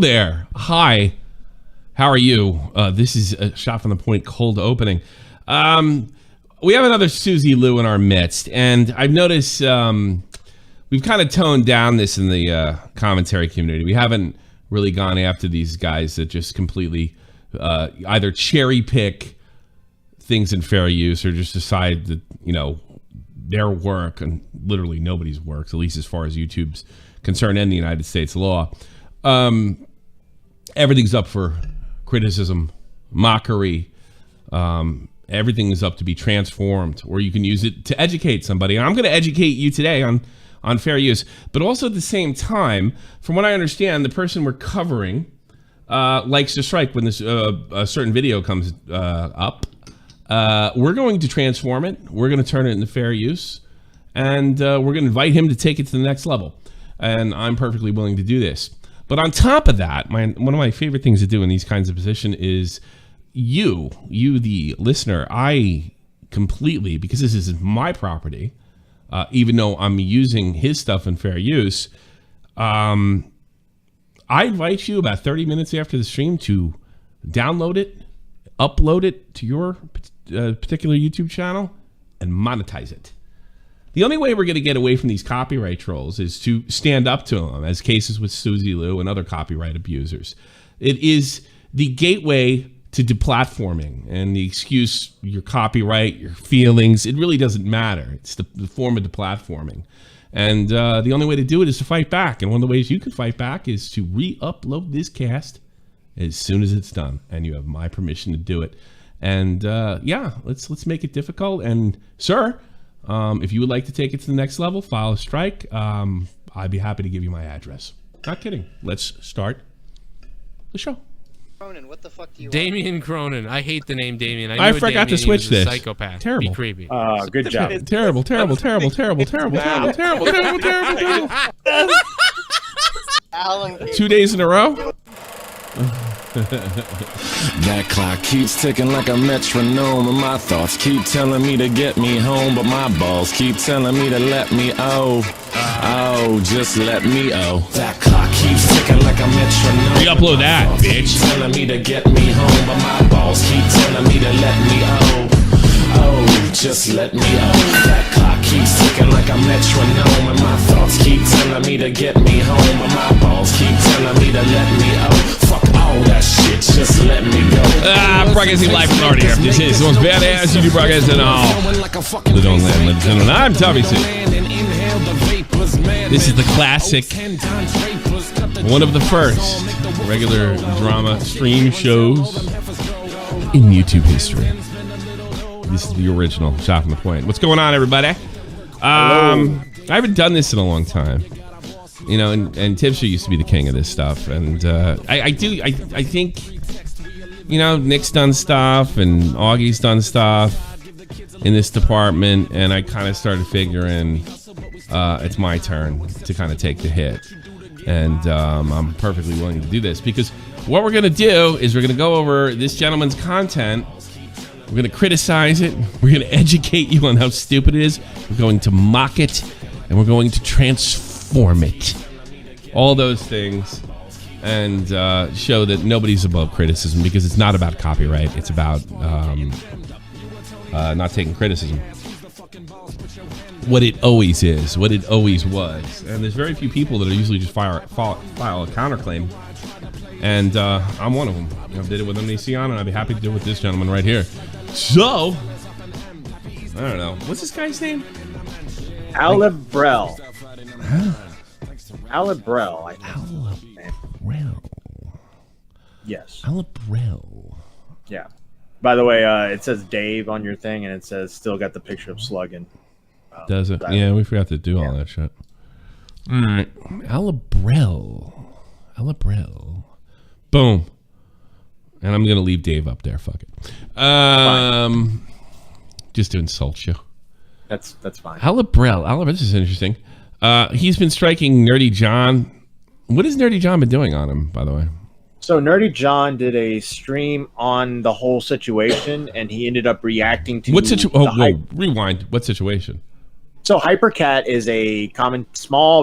There. Hi. How are you? This is a Shot from the Point cold opening. We have another Susie Lou in our midst, and I've noticed we've kind of toned down this in the commentary community. We haven't really gone after these guys that just completely either cherry pick things in fair use or just decide that, you know, their work, and literally nobody's work, at least as far as YouTube's concerned and the United States law. Everything's up for criticism, mockery. Everything is up to be transformed, or you can use it to educate somebody. And I'm going to educate you today on fair use, but also at the same time, from what I understand, the person we're covering likes to strike when this a certain video comes up. We're going to transform it. We're going to turn it into fair use, and we're going to invite him to take it to the next level. And I'm perfectly willing to do this. But on top of that, one of my favorite things to do in these kinds of positions is you the listener, I completely, because this is my property, even though I'm using his stuff in fair use, I invite you about 30 minutes after the stream to download it, upload it to your particular YouTube channel, and monetize it. The only way we're going to get away from these copyright trolls is to stand up to them, as cases with Susie Lou and other copyright abusers. It is the gateway to deplatforming, and the excuse, your copyright, your feelings, it really doesn't matter. It's the form of deplatforming. And the only way to do it is to fight back. And one of the ways you can fight back is to re-upload this cast as soon as it's done. And you have my permission to do it. And yeah, let's make it difficult. And sir, if you would like to take it to the next level, file a strike. I'd be happy to give you my address. Not kidding. Let's start the show. Cronin, what the fuck do you Damien Cronin. I hate the name Damien. I forgot to switch this. Psychopath. Terrible. Be creepy. Good job. Terrible. Alan, 2 days in a row? That clock keeps ticking like a metronome, and my thoughts keep telling me to get me home, but my balls keep telling me to let me just let me That clock keeps ticking like a metronome. Re-upload that, bitch. Telling me to get me home, but my balls keep telling me to let me just let me That clock keeps ticking like a metronome, and my thoughts keep telling me to get me home, but my balls keep telling me to let me Fuck all that shit, just let me go. Broadcasting live from Audio. This is the most badass YouTube broadcast in all. The Don't Land, ladies and gentlemen. I'm Tommy C. This is the classic, one of the first regular drama stream shows in YouTube history. This is the original Shot from the Point. What's going on, everybody? I haven't done this in a long time. You know, and Tipster used to be the king of this stuff, and I think, you know, Nick's done stuff and Augie's done stuff in this department, and I kind of started figuring it's my turn to kind of take the hit, and I'm perfectly willing to do this, because what we're gonna do is we're gonna go over this gentleman's content. We're going to criticize it. We're going to educate you on how stupid it is. We're going to mock it. And we're going to transform it. All those things. And show that nobody's above criticism, because it's not about copyright. It's about not taking criticism. What it always is. What it always was. And there's very few people that are usually just file a counterclaim. And I'm one of them. I did it with MDC on, and I'd be happy to do it with this gentleman right here. So, I don't know. What's this guy's name? Alebrelle. Huh? Alebrelle. Alebrelle. Yes. Alebrelle. Yeah. By the way, it says Dave on your thing, and it says still got the picture of Slugging. Does it? Yeah, we forgot to do all that shit. All right. Alebrelle. Boom. And I'm going to leave Dave up there. Fuck it. Just to insult you. That's fine. Alebrelle, this is interesting. He's been striking NerdyJohn. What has NerdyJohn been doing on him, by the way? So NerdyJohn did a stream on the whole situation, and he ended up reacting to what situation? Oh, whoa, rewind. What situation? So Hypercat is a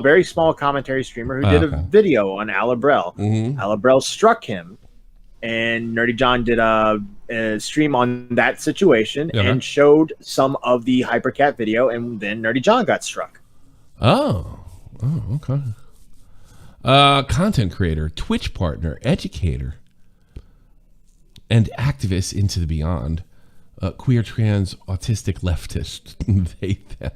very small commentary streamer who did a video on Alebrelle. Alebrelle struck him, and NerdyJohn did a stream on that situation and showed some of the Hypercat video, and then NerdyJohn got struck. Oh, okay. Content creator, Twitch partner, educator, and activist into the beyond. Queer, trans, autistic, leftist. They, them.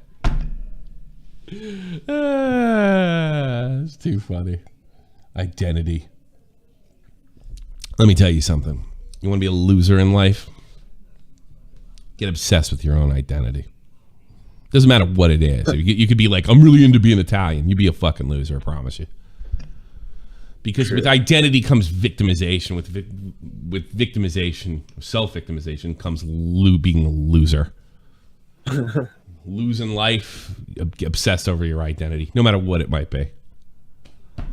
It's too funny. Identity. Let me tell you something. You want to be a loser in life? Get obsessed with your own identity. Doesn't matter what it is. You could be like, I'm really into being Italian. You'd be a fucking loser, I promise you. Because with identity comes victimization. With victimization, self-victimization, comes being a loser. Losing life, obsessed over your identity, no matter what it might be. The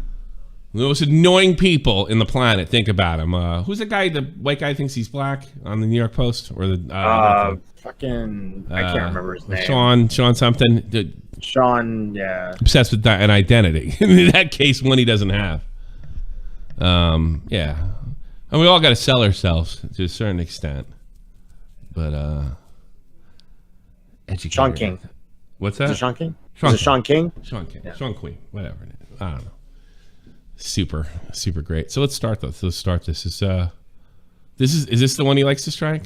most annoying people in the planet. Think about him. Who's the guy? The white guy thinks he's black on the New York Post, or the I can't remember his name. Sean something. Sean, yeah. Obsessed with an identity. In that case, one he doesn't have. Yeah. And we all got to sell ourselves to a certain extent. But educator. Sean King. What's that? Is it Sean King? Is it Sean King? Sean King. Yeah. Sean Queen. Whatever. I don't know. Super great. So let's start this. Is this the one he likes to strike?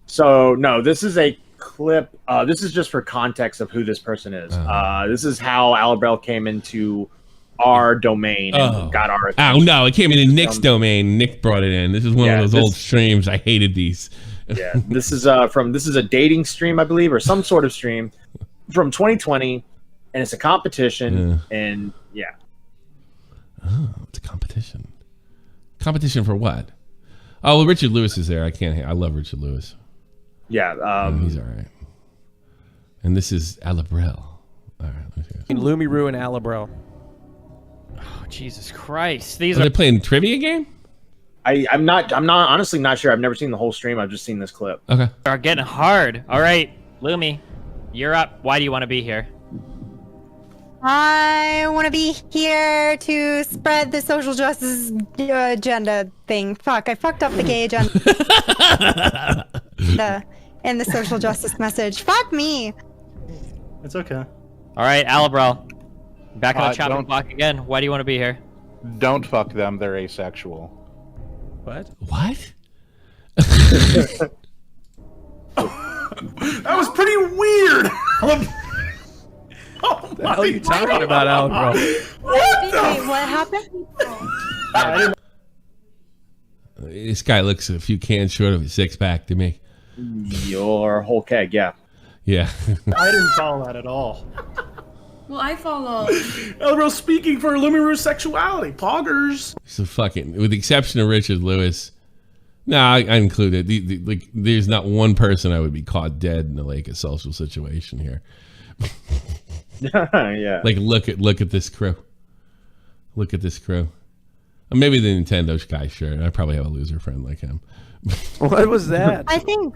So no, this is a clip. This is just for context of who this person is. This is how Alebrelle came into our domain and got our attention. Oh no, it came in Nick's domain. Nick brought it in. This is one of those old streams. I hated these. Yeah, this is a dating stream, I believe, or some sort of stream from 2020, and it's a competition. And yeah. Oh, it's a competition. Competition for what? Oh, well, Richard Lewis is there. I love Richard Lewis. Yeah. He's all right. And this is Alebrelle. All right. Lumiru and Alebrelle. Oh, Jesus Christ. Are they playing a trivia game? I'm honestly not sure. I've never seen the whole stream. I've just seen this clip. Okay. Are getting hard. All right, Lumi, you're up. Why do you want to be here? I want to be here to spread the social justice agenda thing. Fuck, I fucked up the gay agenda. And the social justice message. Fuck me. It's okay. All right, Alebrelle, back on the chopping block again. Why do you want to be here? Don't fuck them. They're asexual. What? What? That was pretty weird. Oh, the hell are you talking about, Alebrelle? What happened? This guy looks a few cans short of a six-pack to me. Your whole keg, yeah. Yeah. I didn't follow that at all. Well, I follow. Alebrelle speaking for Lumiru's sexuality. Poggers. So fucking, with the exception of Richard Lewis. No, I included. Like, there's not one person I would be caught dead in a social situation here. Yeah. Like, look at this crew. Look at this crew. Maybe the Nintendo guy, sure. I probably have a loser friend like him. What was that? I think.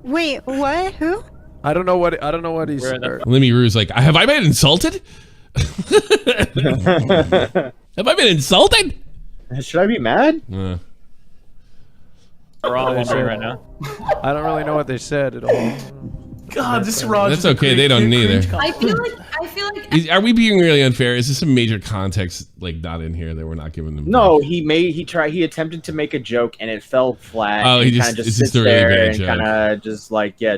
Wait, what? Who? I don't know what he's. Lemmy Rue's like, have I been insulted? Have I been insulted? Should I be mad? We're all wondering right now. I don't really know what they said at all. God, this Raj. That's okay. They don't either. I feel like. Are we being really unfair? Is this some major context not in here that we're not giving them? No, he attempted to make a joke and it fell flat. Oh, he just sits a really there bad and joke. kind of just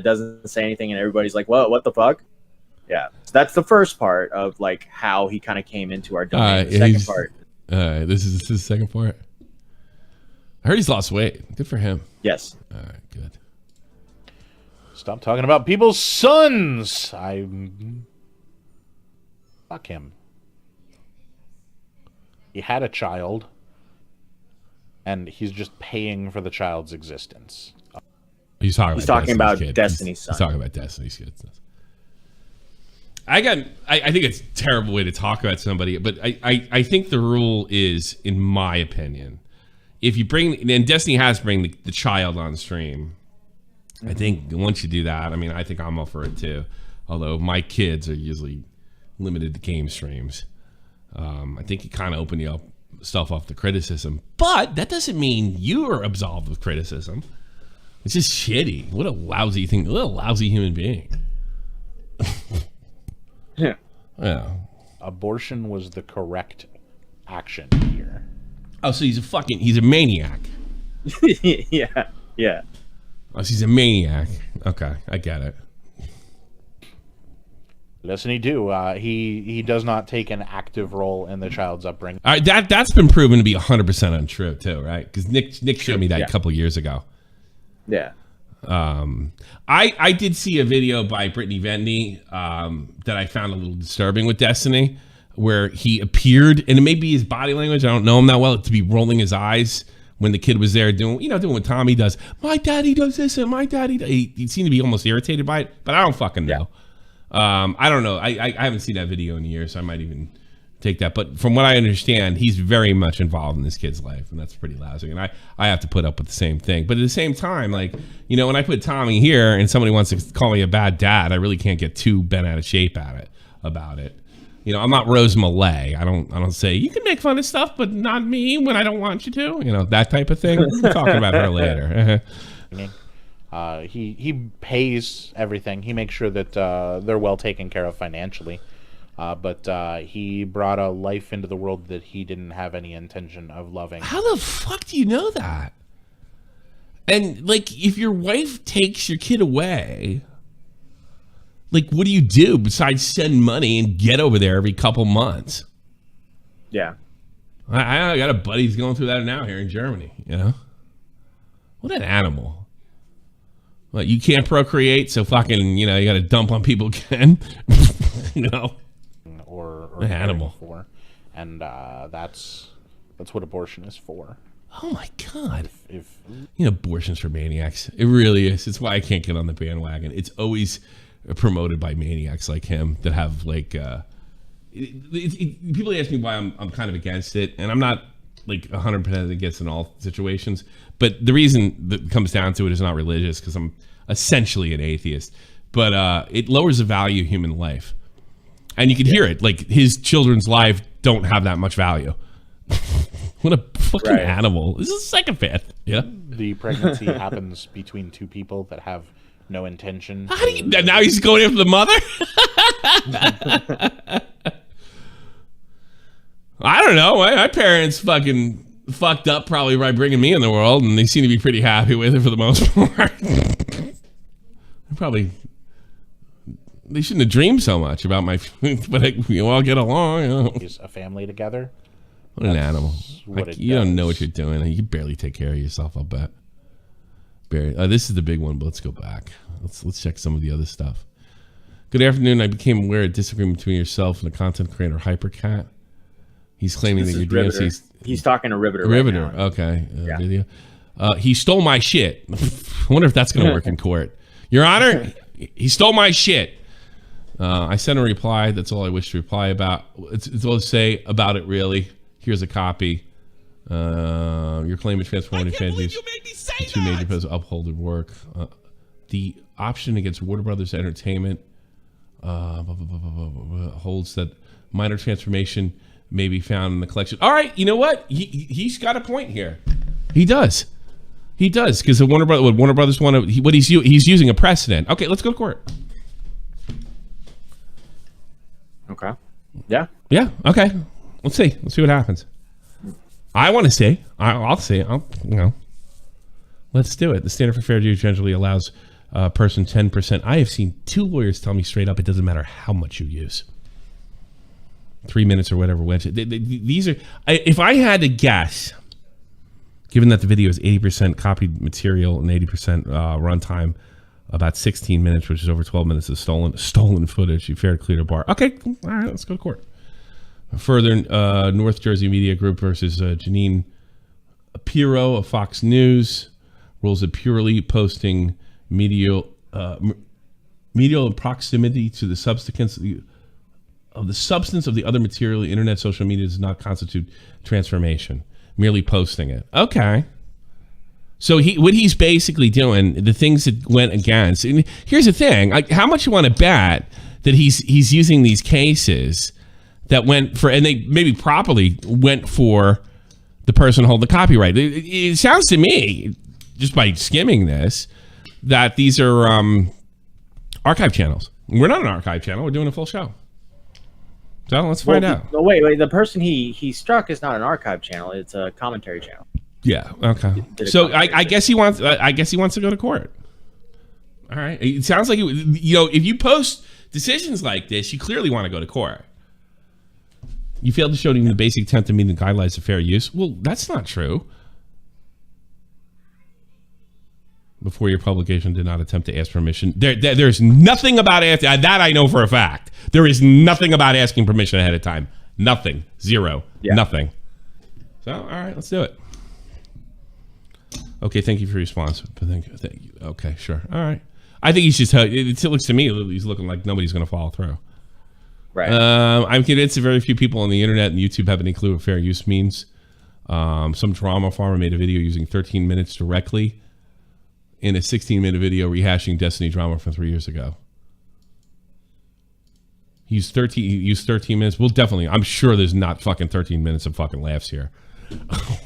doesn't say anything, and everybody's like, what the fuck? Yeah, so that's the first part of how he kind of came into our domain. The second part. This is the second part. I heard he's lost weight. Good for him. Yes. All right, good. Stop talking about people's sons. Fuck him. He had a child, and he's just paying for the child's existence. He's talking about kid. Destiny's son. He's talking about Destiny's kid. I think it's a terrible way to talk about somebody, but I think the rule is, in my opinion, if you bring, and Destiny has bring the child on stream, I think once you do that, I think I'm all for it too. Although my kids are usually limited to game streams. I think it kind of opened yourself up to criticism. But that doesn't mean you're absolved of criticism. It's just shitty. What a lousy thing. What a lousy human being. Yeah. Yeah. Abortion was the correct action here. Oh, so he's a maniac. Yeah. Yeah. Oh, so he's a maniac. Okay, I get it. Listen, he does not take an active role in the child's upbringing. All right, that's been proven to be 100% untrue too, right? Because Nick showed me that a couple years ago. Yeah. I did see a video by Brittany Vendney that I found a little disturbing with Destiny, where he appeared, and it may be his body language, I don't know him that well, to be rolling his eyes when the kid was there doing what Tommy does. My daddy does this, and my daddy he seemed to be almost irritated by it, but I don't fucking know. I don't know. I haven't seen that video in years, so I might even take that. But from what I understand, he's very much involved in this kid's life, and that's pretty lousy. And I have to put up with the same thing. But at the same time, like, when I put Tommy here and somebody wants to call me a bad dad, I really can't get too bent out of shape about it. I'm not Rose Mulet. I don't say you can make fun of stuff, but not me when I don't want you to. That type of thing. We'll talk about her later. He pays everything. He makes sure that they're well taken care of financially. But he brought a life into the world that he didn't have any intention of loving. How the fuck do you know that? And, like, if your wife takes your kid away, like, what do you do besides send money and get over there every couple months? Yeah. I got a buddy who's going through that now here in Germany, What an animal. Well, you can't procreate, so fucking, you got to dump on people again. Or an animal. For. And that's what abortion is for. Oh my God. Abortion's for maniacs. It really is. It's why I can't get on the bandwagon. It's always promoted by maniacs like him that have like people ask me why I'm kind of against it, and I'm not like 100% against in all situations, but the reason that it comes down to it is not religious, because I'm essentially an atheist, but it lowers the value of human life, and you can hear it, like his children's life don't have that much value. What a fucking animal. This is a psychopath. Yeah. The pregnancy happens between two people that have no intention. How do you, now he's going after the mother? I don't know. My parents fucking fucked up probably by bringing me in the world, and they seem to be pretty happy with it for the most part. They shouldn't have dreamed so much about my, but we all get along. Is a family together. What an animal. You don't know what you're doing. You can barely take care of yourself, I'll bet. This is the big one, but let's go back. Let's check some of the other stuff. Good afternoon. I became aware of disagreement between yourself and the content creator Hypercat. He's claiming that your DMC. He's talking to Riverter. Riverter, right now. okay. Video. He stole my shit. I wonder if that's going to work in court. Your Honor, he stole my shit. I sent a reply. That's all I wish to reply about. It's all to say about it, really. Here's a copy. Your claim is transformed into fancies. Two major pillars upholding work. The option against Warner Brothers Entertainment holds that minor transformation may be found in the collection. All right, you know what? He's got a point here. He does, because Warner Brothers want to. He's using a precedent. Okay, let's go to court. Okay. Yeah. Yeah. Okay. Let's see. Let's see what happens. I want to see. I'll see. Let's do it. The standard for fair use generally allows a person 10%. I have seen 2 lawyers tell me straight up it doesn't matter how much you use. 3 minutes or whatever. These are. If I had to guess, given that the video is 80% copied material and 80% runtime, about 16 minutes, which is over 12 minutes of stolen footage, you fair to clear the bar. Okay. All right. Let's go to court. Further, North Jersey Media Group versus Janine Pirro of Fox News rules of purely posting medial proximity to the substance of the other material. Internet, social media does not constitute transformation. Merely posting it. Okay. So what he's basically doing, the things that went against. And here's the thing: how much you want to bet that he's using these cases that went for, and they maybe properly went for the person holding the copyright. It sounds to me, just by skimming this, that these are archive channels. We're not an archive channel. We're doing a full show. So let's find out. No, wait. The person he struck is not an archive channel. It's a commentary channel. Yeah. Okay. So I guess he wants. I guess he wants to go to court. All right. It sounds like if you post decisions like this, you clearly want to go to court. You failed to show even the basic attempt to meet the guidelines of fair use. Well, that's not true. Before your publication, did not attempt to ask permission. There's nothing about asking. That I know for a fact. There is nothing about asking permission ahead of time. Nothing. Zero. Yeah. Nothing. So, all right, let's do it. Okay, thank you for your response. Thank you. Okay, sure. All right. I think he's just. It looks to me he's looking like nobody's going to follow through. Right. I'm convinced that very few people on the internet and YouTube have any clue what fair use means. Some drama farmer made a video using 13 minutes directly in a 16-minute video rehashing Destiny drama from 3 years ago. He used 13 minutes. Well, definitely. I'm sure there's not fucking 13 minutes of fucking laughs here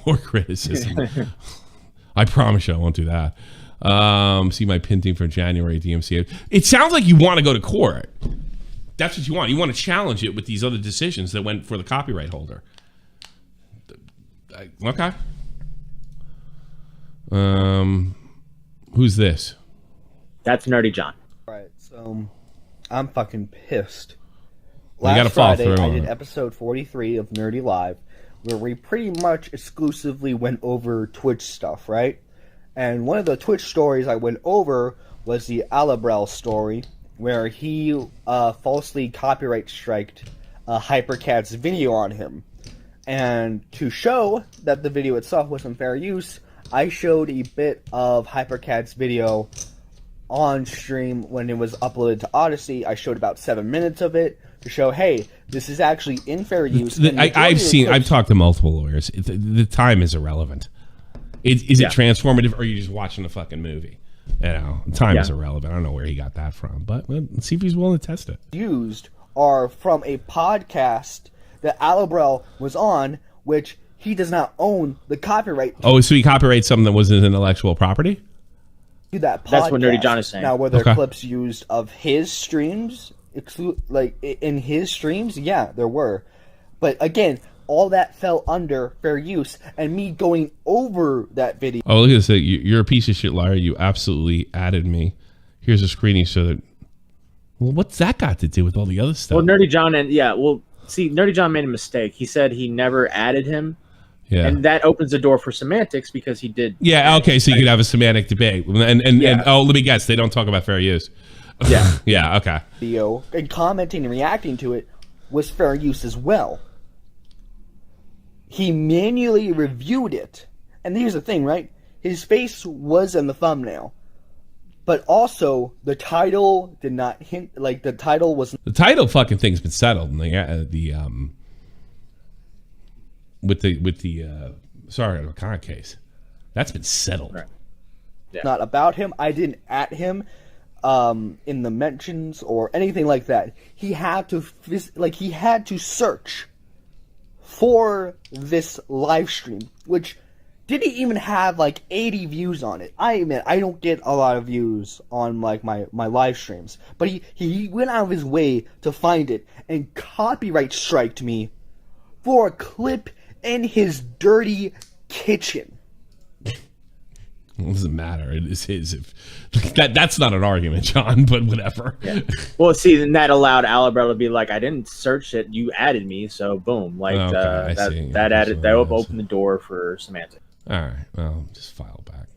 or criticism. I promise you I won't do that. See my pinting for January DMCA. It sounds like you want to go to court. That's what you want. You want to challenge it with these other decisions that went for the copyright holder. Okay. Who's this? That's Nerdy John. Right. So I'm fucking pissed. Last Friday, I did episode 43 of Nerdy Live, where we pretty much exclusively went over Twitch stuff, right? And one of the Twitch stories I went over was the Alebrelle story, where he falsely copyright striked Hypercat's video on him. And to show that the video itself wasn't fair use, I showed a bit of Hypercat's video on stream when it was uploaded to Odyssey. I showed about 7 minutes of it to show, hey, this is actually in fair use. I've talked to multiple lawyers. The time is irrelevant. Is it transformative, or are you just watching a fucking movie? Time is irrelevant. I don't know where he got that from, but let's see if he's willing to test it. Used are from a podcast that Alebrelle was on, which he does not own the copyright. Oh, so he copyrights something that wasn't intellectual property? Do that podcast. That's what Nerdy John is saying. Now, were there clips used of his streams? Like in his streams? Yeah, there were. But again, all that fell under fair use, and me going over that video. Oh, look at this. You're a piece of shit liar. You absolutely added me. Here's a screening so that. Well, what's that got to do with all the other stuff? Well, Nerdy John Nerdy John made a mistake. He said he never added him. Yeah. And that opens the door for semantics because he did. Yeah, okay, so you could have a semantic debate. And let me guess, they don't talk about fair use. Yeah. Yeah, okay. Video and commenting and reacting to it was fair use as well. He manually reviewed it. And here's the thing, right? His face was in the thumbnail. But also, the title did not hint, like, the title was... The title fucking thing's been settled in with the Sorry Khan case. That's been settled. Right. Yeah. Not about him. I didn't at him in the mentions or anything like that. He had to search for this live stream, which didn't even have like 80 views on it. I admit I don't get a lot of views on like my live streams, but he went out of his way to find it and copyright striked me for a clip in his dirty kitchen. It doesn't matter. It is his. That's not an argument, John, but whatever. Yeah. Well, see, then that allowed Alebrelle to be like, I didn't search it, you added me, so boom. Like, that opened the door for semantics. All right, well, just file back.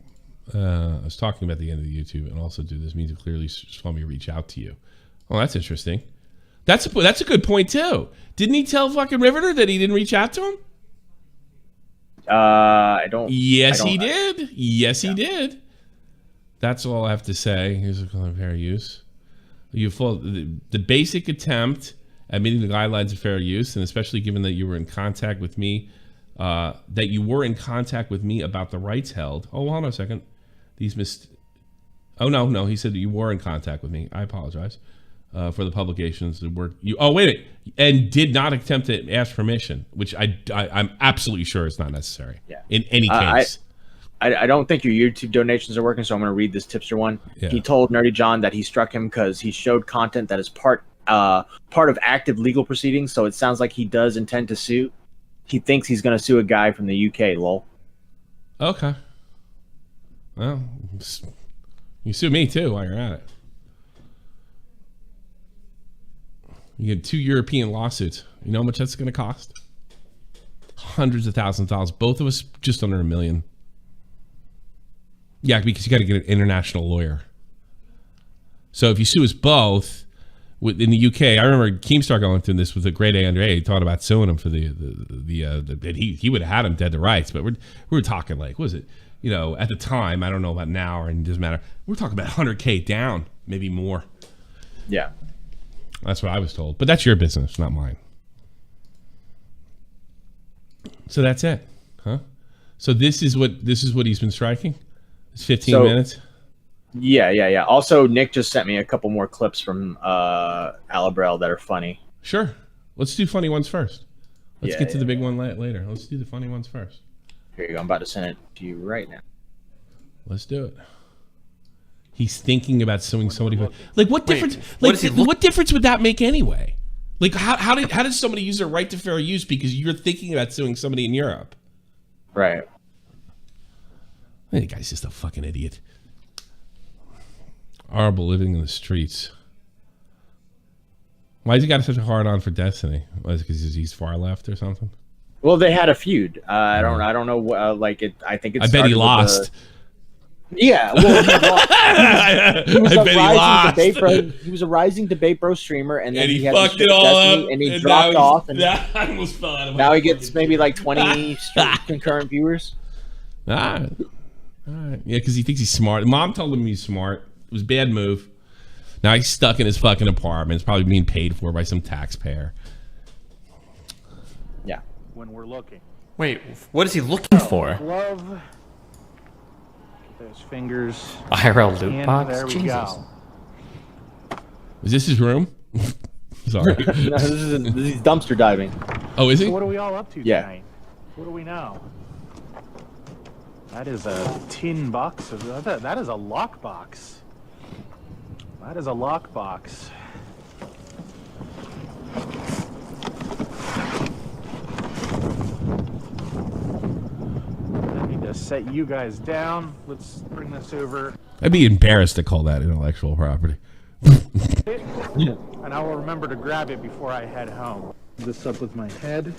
I was talking about the end of the YouTube, and also do this means it clearly just want me to reach out to you. Oh, that's interesting. That's a good point, too. Didn't he tell fucking Riverter that he didn't reach out to him? I don't. Yes, he did. Yes, he did. That's all I have to say. Here's a kind of fair use. The basic attempt at meeting the guidelines of fair use, and especially given that you were in contact with me that you were in contact with me about the rights held. Oh, hold on a second. Oh, no. He said that you were in contact with me. I apologize for the publications that were you. Oh, wait. And did not attempt to ask permission, which I'm absolutely sure is not necessary. Yeah. In any case. I don't think your YouTube donations are working, so I'm going to read this tipster one. Yeah. He told Nerdy John that he struck him because he showed content that is part of active legal proceedings, so it sounds like he does intend to sue. He thinks he's going to sue a guy from the UK, lol. Okay. Well, you sue me too while you're at it. You get 2 European lawsuits. You know how much that's going to cost? Hundreds of thousands of dollars. Both of us just under $1 million. Yeah, because you got to get an international lawyer. So if you sue us both in the UK, I remember Keemstar going through this with a grade A under A. He thought about suing him for he would have had him dead to rights. But we were talking like, what was it? You know, at the time, I don't know about now, or it doesn't matter. We're talking about 100K down, maybe more. Yeah, that's what I was told. But that's your business, not mine. So that's it, huh? So this is what he's been striking. It's 15 minutes. Yeah. Also, Nick just sent me a couple more clips from Alebrelle that are funny. Sure. Let's do funny ones first. Let's get to the big one later. Let's do the funny ones first. Here you go. I'm about to send it to you right now. Let's do it. He's thinking about suing somebody. Like, what difference? What difference would that make anyway? Like, how does somebody use their right to fair use because you're thinking about suing somebody in Europe? Right. I think the guy's just a fucking idiot. Horrible living in the streets. Why has he got such a hard on for Destiny? Was it because he's far left or something? Well, they had a feud. I don't know. I think it's. I bet he lost. Yeah, well, he was a rising debate bro streamer, and then he had fucked it all up, and he dropped off, and I almost fell out of now he gets maybe like 20 concurrent viewers. All right. Yeah, because he thinks he's smart. Mom told him he's smart. It was a bad move. Now he's stuck in his fucking apartment. It's probably being paid for by some taxpayer. Yeah. When we're looking. Wait, what is he looking for? Glove. There's fingers. IRL loot box? There we Jesus. go. Is this his room? Sorry. No, this is dumpster diving. Oh, is he? So what are we all up to Yeah. tonight? What do we know? That is a tin box. That is a lock box. That is a lock box. I need to set you guys down. Let's bring this over. I'd be embarrassed to call that intellectual property. And I will remember to grab it before I head home. This up with my head.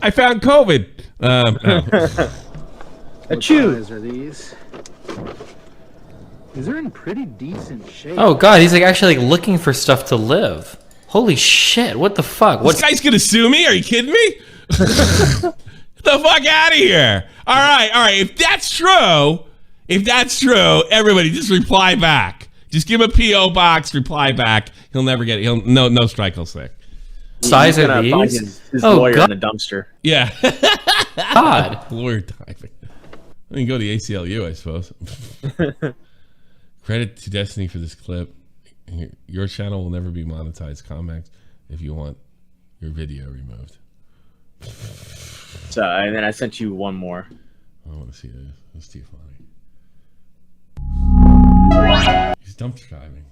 I found COVID. Achoo! Are these? These are in pretty decent shape. Oh god, he's like actually like looking for stuff to live. Holy shit, what the fuck? This guy's gonna sue me? Are you kidding me? Get the fuck out of here. All right. If that's true, everybody just reply back. Just give him a P.O. box, reply back. He'll never get it. No strike will stick. Size of find these? his lawyer in a dumpster. Yeah. God. Lawyer diving. I mean, go to the ACLU, I suppose. Credit to Destiny for this clip. Your channel will never be monetized. Comments if you want your video removed. So, and then I sent you one more. I want to see this. It's too funny. He's dumpster diving.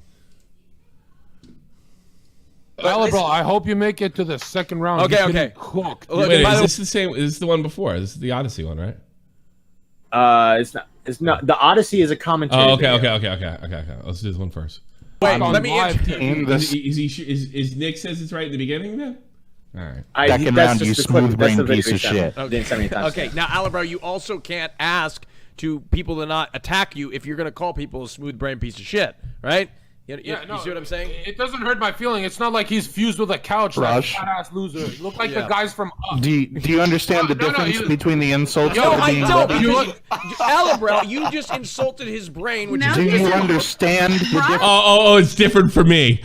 Alebrelle, I hope you make it to the second round. Okay. Cooked. Wait, is this the same? Is this the one before? This is the Odyssey one, right? It's not. The Odyssey is a commentary. Oh, okay. video. Let's do this one first. Wait, let me. Is Nick says it's right in the beginning then? All right. Second round, you smooth brain piece of shit. Okay, now Alebrelle, you also can't ask to people to not attack you if you're going to call people a smooth brain piece of shit, right? You see what I'm saying? It doesn't hurt my feeling. It's not like he's fused with a couch like Rush. fat ass loser. Look like the guys from Up. Do you understand the difference between the insults Yo, that are I being don't. levied? Alebrelle, you just insulted his brain. Which Do you understand the difference? Oh, it's different for me.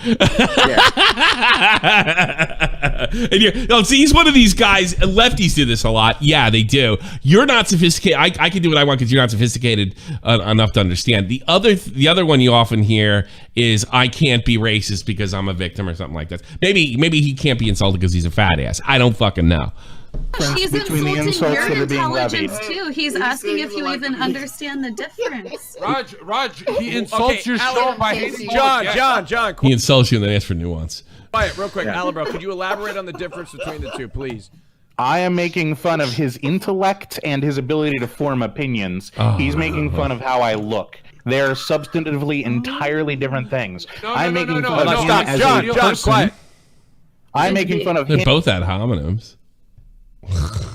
And see, he's one of these guys. Lefties do this a lot. Yeah, they do. You're not sophisticated. I can do what I want because you're not sophisticated enough to understand. The other one you often hear is I can't be racist because I'm a victim or something like that. Maybe he can't be insulted because he's a fat ass. I don't fucking know. He's between the insulting insults your that are being levied. intelligence too. He's asking if you even understand the difference. Raj, he insults your show by hating John. He insults you and then asks for nuance. Quiet, real quick, Alebrelle, could you elaborate on the difference between the two, please? I am making fun of his intellect and his ability to form opinions. He's making fun of how I look. They're substantively entirely different things. I'm making fun of him as a person. Quiet. I'm making fun of They're him. both ad hominems.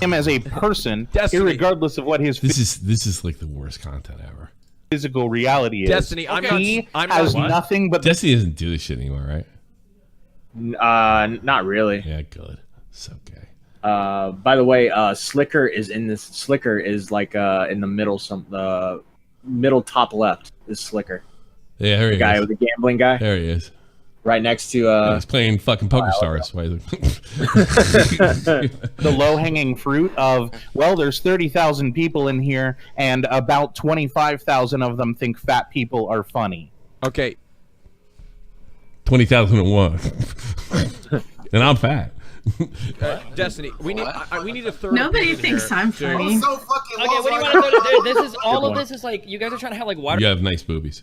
Him as a person, Destiny. irregardless of what his This is like the worst content ever. physical reality is. Destiny, He has nothing but Destiny doesn't do this shit anymore, right? Not really. Yeah, good. So gay. By the way, Slicker is in this. Slicker is like in the middle, the middle top left is Slicker. Yeah, there he the guy is. with the gambling guy. There he is. Right next to. He's playing fucking Poker Stars. The low-hanging fruit of, well, there's 30,000 people in here, and about 25,000 of them think fat people are funny. Okay. 20,001. And I'm fat. Destiny, we need a third. Nobody opinion thinks here. I'm funny. So fucking Okay, what do you want to do? This is all of this is like you guys are trying to have like water You have nice boobies.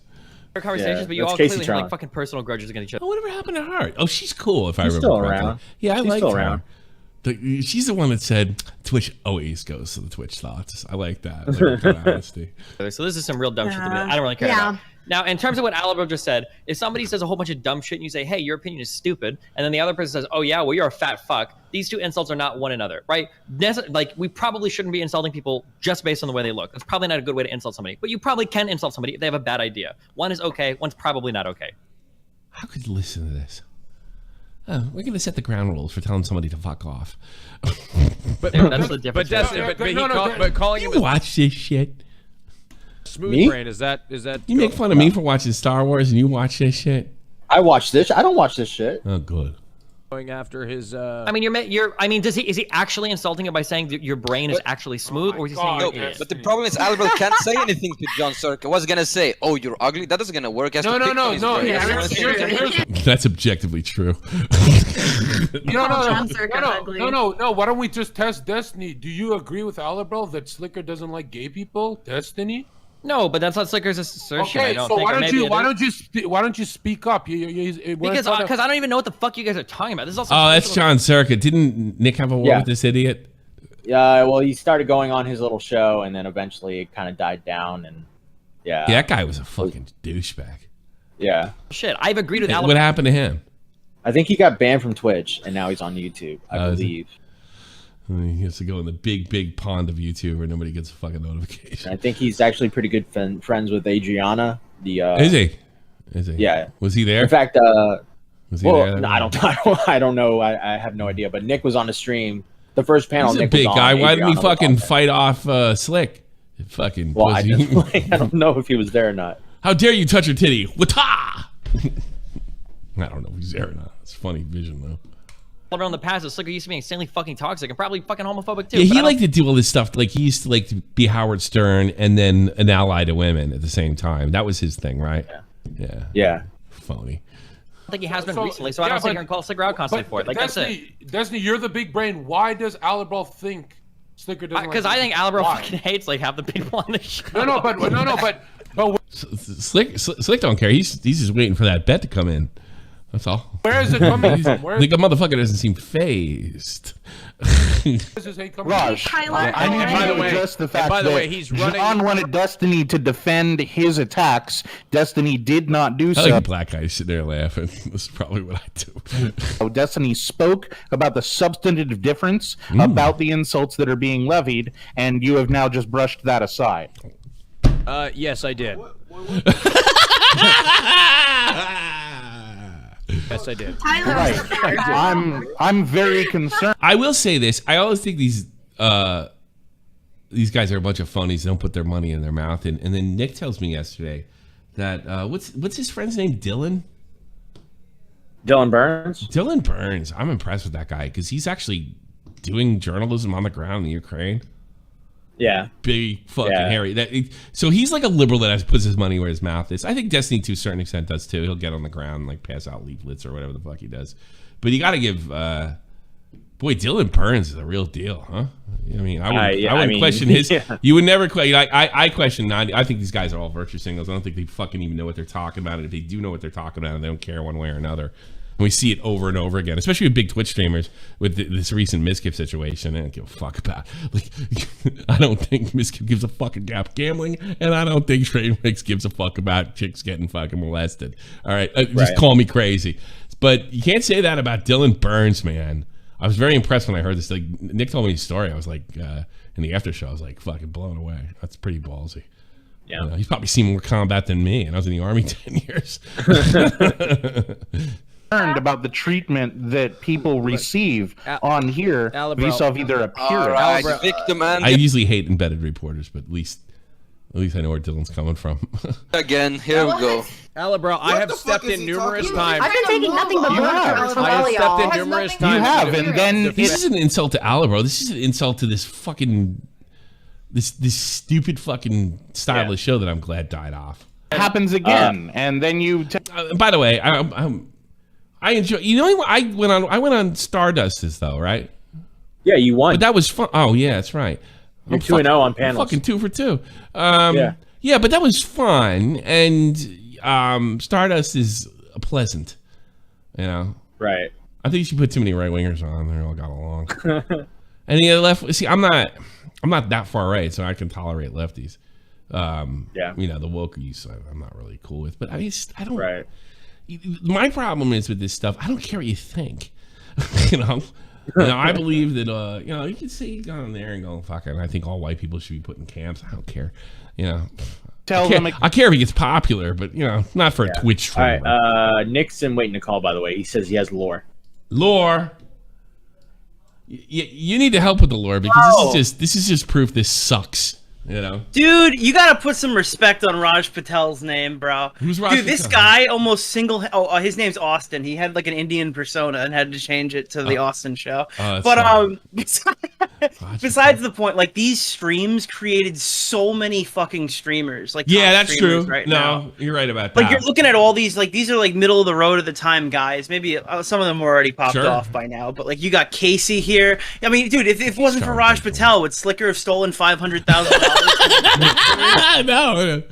conversations, but you that's all Casey clearly Tron. have like fucking personal grudges against each other. Oh, whatever happened to her? Oh, she's cool if I She's remember still correctly. around. Yeah, I She's like still her. around. She's the one that said Twitch always goes to the Twitch thoughts. I like that. Like, good honesty. So this is some real dumb shit to me. I don't really care about. Now, in terms of what Alebrelle just said, if somebody says a whole bunch of dumb shit and you say, hey, your opinion is stupid, and then the other person says, oh yeah, well, you're a fat fuck, these two insults are not one another, right? Like, we probably shouldn't be insulting people just based on the way they look. That's probably not a good way to insult somebody. But you probably can insult somebody if they have a bad idea. One is okay, one's probably not okay. How could you listen to this? Oh, we're going to set the ground rules for telling somebody to fuck off. But that's the difference. But calling him You watch this shit. smooth brain is that You make fun of me for watching Star Wars and you watch this shit? I watch this. I don't watch this shit. Oh, good. going after his. I mean, I mean, is he actually insulting it by saying that your brain is actually smooth, or is he saying you're an idiot? But the problem is Alebrelle can't say anything to John Circa. What's gonna say? Oh, you're ugly. That isn't gonna work. No. That's objectively true. No. Why don't we just test Destiny? Do you agree with Alebrelle that Slicker doesn't like gay people? Destiny? No, but that's not Slicker's assertion. Okay, I don't so think. why don't you speak up? Because I don't even know what the fuck you guys are talking about. This is also. Oh, that's John Circa. Didn't Nick have a war with this idiot? Yeah, well, he started going on his little show, and then eventually it kind of died down, and yeah. Yeah, that guy was a fucking douchebag. Yeah. Shit, I've agreed with Alebrelle. What happened to him? I think he got banned from Twitch, and now he's on YouTube, I believe. He has to go in the big pond of YouTube where nobody gets a fucking notification. I think he's actually pretty good friends with Adriana. Is he? Yeah. Was he there? In fact, was he there? No, I don't know. I have no idea. But Nick was on the stream. The first panel. He's a Nick big was on, guy. Why didn't he Adriana was fucking on fight off Slick? Fucking well, I pussy. don't know if he was there or not. How dare you touch her titty? Wata! I don't know if he's there or not. It's a funny vision though. Around the past, Slicker used to be insanely fucking toxic and probably fucking homophobic too. Yeah, he liked to do all this stuff. Like he used to like to be Howard Stern and then an ally to women at the same time. That was his thing, right? Yeah. Phony. I think he has been recently, so I don't sit here and call Slicker out constantly for it. Like Destiny, that's it. Destiny, you're the big brain. Why does Alebrelle think Slicker doesn't? Because I think Alebrelle fucking hates like half the people on the show. But Slick don't care. He's just waiting for that bet to come in. That's all. Where is it coming from? The motherfucker doesn't seem phased. Raj, I need you to address the fact that he's running. John wanted Destiny to defend his attacks. Destiny did not do I so. like a black guy sitting there laughing. This is probably what I do. Destiny spoke about the substantive difference about the insults that are being levied, and you have now just brushed that aside. Yes, I did. Yes, I did. Right. I'm very concerned. I will say this. I always think these guys are a bunch of phonies. They don't put their money in their mouth. And then Nick tells me yesterday that what's his friend's name? Dylan Burns. Dylan Burns. I'm impressed with that guy because he's actually doing journalism on the ground in the Ukraine. Yeah. Big fucking hairy. So he's like a liberal that puts his money where his mouth is. I think Destiny to a certain extent does too. He'll get on the ground and like pass out leaflets or whatever the fuck he does. But you got to give, boy, Dylan Burns is a real deal, huh? I mean, I wouldn't question his. Yeah. You would never question. I question 90. I think these guys are all virtue signals. I don't think they fucking even know what they're talking about. And if they do know what they're talking about, and they don't care one way or another. And we see it over and over again, especially with big Twitch streamers with this recent Miskip situation. I don't give a fuck about. Like, I don't think Miskip gives a fuck about gambling, and I don't think Trainwrecks gives a fuck about chicks getting fucking molested. All right, just call me crazy, but you can't say that about Dylan Burns, man. I was very impressed when I heard this. Like Nick told me his story. I was like, in the after show, I was like, fucking blown away. That's pretty ballsy. Yeah, he's probably seen more combat than me, and I was in the Army 10 years. About the treatment that people receive on here vis-a-vis their appearance. I usually hate embedded reporters, but at least I know where Dylan's coming from. Again, here we go. Alebrelle, I have stepped in numerous times. I've been taking nothing but blood from all I have stepped in numerous times. You have, and then this is an insult to Alebrelle. This is an insult to this fucking this stupid fucking style of show that I'm glad died off. It happens again, and then you. By the way, I enjoy. You know what? I went on Stardust's though, right? Yeah, you won. But that was fun. Oh yeah, that's right. You're 2-0 on panels. Fucking 2 for 2. Yeah, but that was fun, and Stardust is pleasant. You know, right? I think you should put too many right wingers on. They all got along. And the left. See, I'm not that far right, so I can tolerate lefties. You know, the wokies I'm not really cool with, but I don't. Right. My problem is with this stuff. I don't care what you think. you know, I believe that. You know, you can say go on there and go fucking. I think all white people should be put in camps. I don't care. You know, I care if he gets popular, but you know, not for a Twitch streamer. All right, Nick's waiting to call. By the way, he says he has lore. Lore. You need to help with the lore because this is just proof this sucks. You know, dude, you gotta put some respect on Raj Patel's name, bro. Who's Raj Dude, Patel? this guy almost his name's Austin. He had like an Indian persona and had to change it to the Austin show. But besides the point, like these streams created so many fucking streamers. Like that's true. Right no, now. You're right about that. Like you're looking at all these, like these are like middle of the road at the time guys. Maybe some of them were already popped off by now. But like you got Casey here. I mean, dude, if it wasn't for Raj Patel, would Slicker have stolen $500,000? No.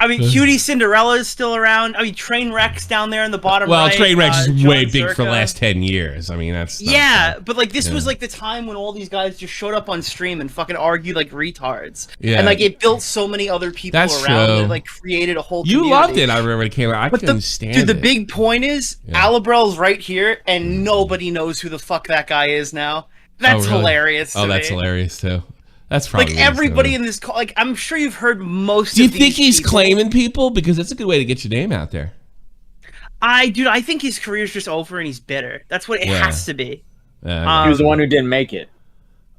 I mean, Cutie Cinderella is still around. I mean, Trainwrecks down there in the bottom right. Trainwrecks is way big Circa. for the last 10 years. I mean, that's but like this was like the time when all these guys just showed up on stream and fucking argued like retards. Yeah. And like it built so many other people around true. it, like created a whole You community. loved it. I remember it came out. I couldn't stand it. Dude, the big point is Alebrelle's right here and nobody knows who the fuck that guy is now. That's hilarious to me. That's hilarious too. That's probably like everybody in this call. Like I'm sure you've heard most. Do you think he's claiming people? Because that's a good way to get your name out there. I think his career's just over and he's bitter. That's what it has to be. He was the one who didn't make it.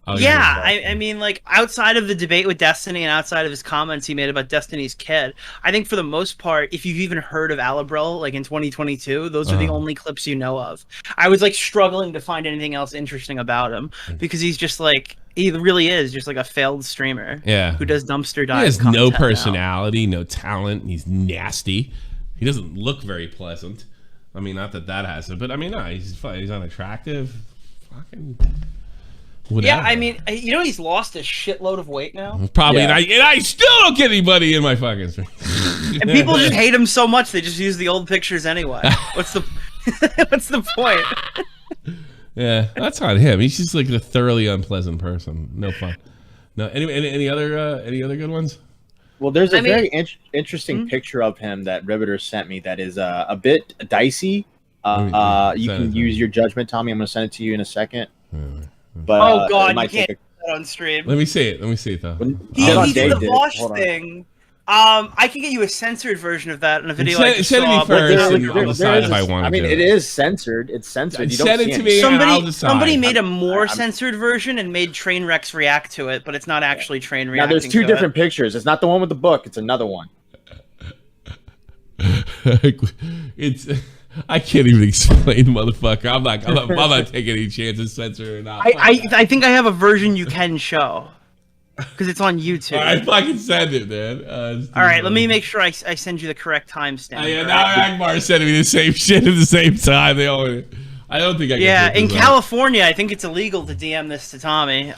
I mean, like outside of the debate with Destiny and outside of his comments he made about Destiny's kid, I think for the most part, if you've even heard of Alebrelle, like in 2022, those are the only clips you know of. I was like struggling to find anything else interesting about him because he's just like. He really is just like a failed streamer who does dumpster dive. He has no personality, no talent. He's nasty. He doesn't look very pleasant. I mean, not that has it, but I mean, no, he's unattractive. Fucking whatever. Yeah, I mean, you know, he's lost a shitload of weight now. Probably, and I still don't get anybody in my fucking stream. And people just hate him so much they just use the old pictures anyway. What's the point? Yeah, that's not him. He's just like a thoroughly unpleasant person. No fun. No. Anyway, any other good ones? Well, there's a very interesting picture of him that Riverter sent me that is a bit dicey. You can use your judgment, Tommy. I'm going to send it to you in a second. But oh God, you can't do that on stream. Let me see it. Let me see it though. He did the Vosh thing. I can get you a censored version of that in a video. Send- I just send it saw. me first and I'll decide if I want I mean, to. it is censored. It's censored. You don't Send see it to any- me and I'll decide. Somebody made a more censored version and made Trainwrecks react to it, but it's not actually Train Now reacting. there's two to different pictures. It's not the one with the book. It's another one. It's. I can't even explain, motherfucker. I'm not taking any chances, censor or not. I think I have a version you can show because it's on YouTube. All right, fucking send it, man. All right, let me make sure I send you the correct timestamp. Yeah, now Akbar's sending me the same shit at the same time. I don't think I can. Yeah, put in this up. California, I think it's illegal to DM this to Tommy.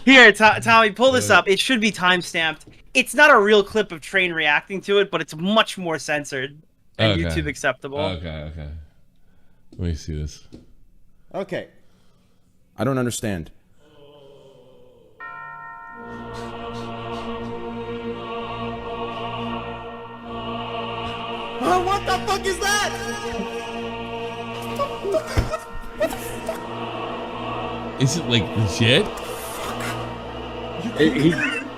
Here, Tommy, pull this up. It should be timestamped. It's not a real clip of Train reacting to it, but it's much more censored and Okay. YouTube acceptable. Okay. Let me see this. Okay. I don't understand. Oh, what the fuck is that? Is it like legit?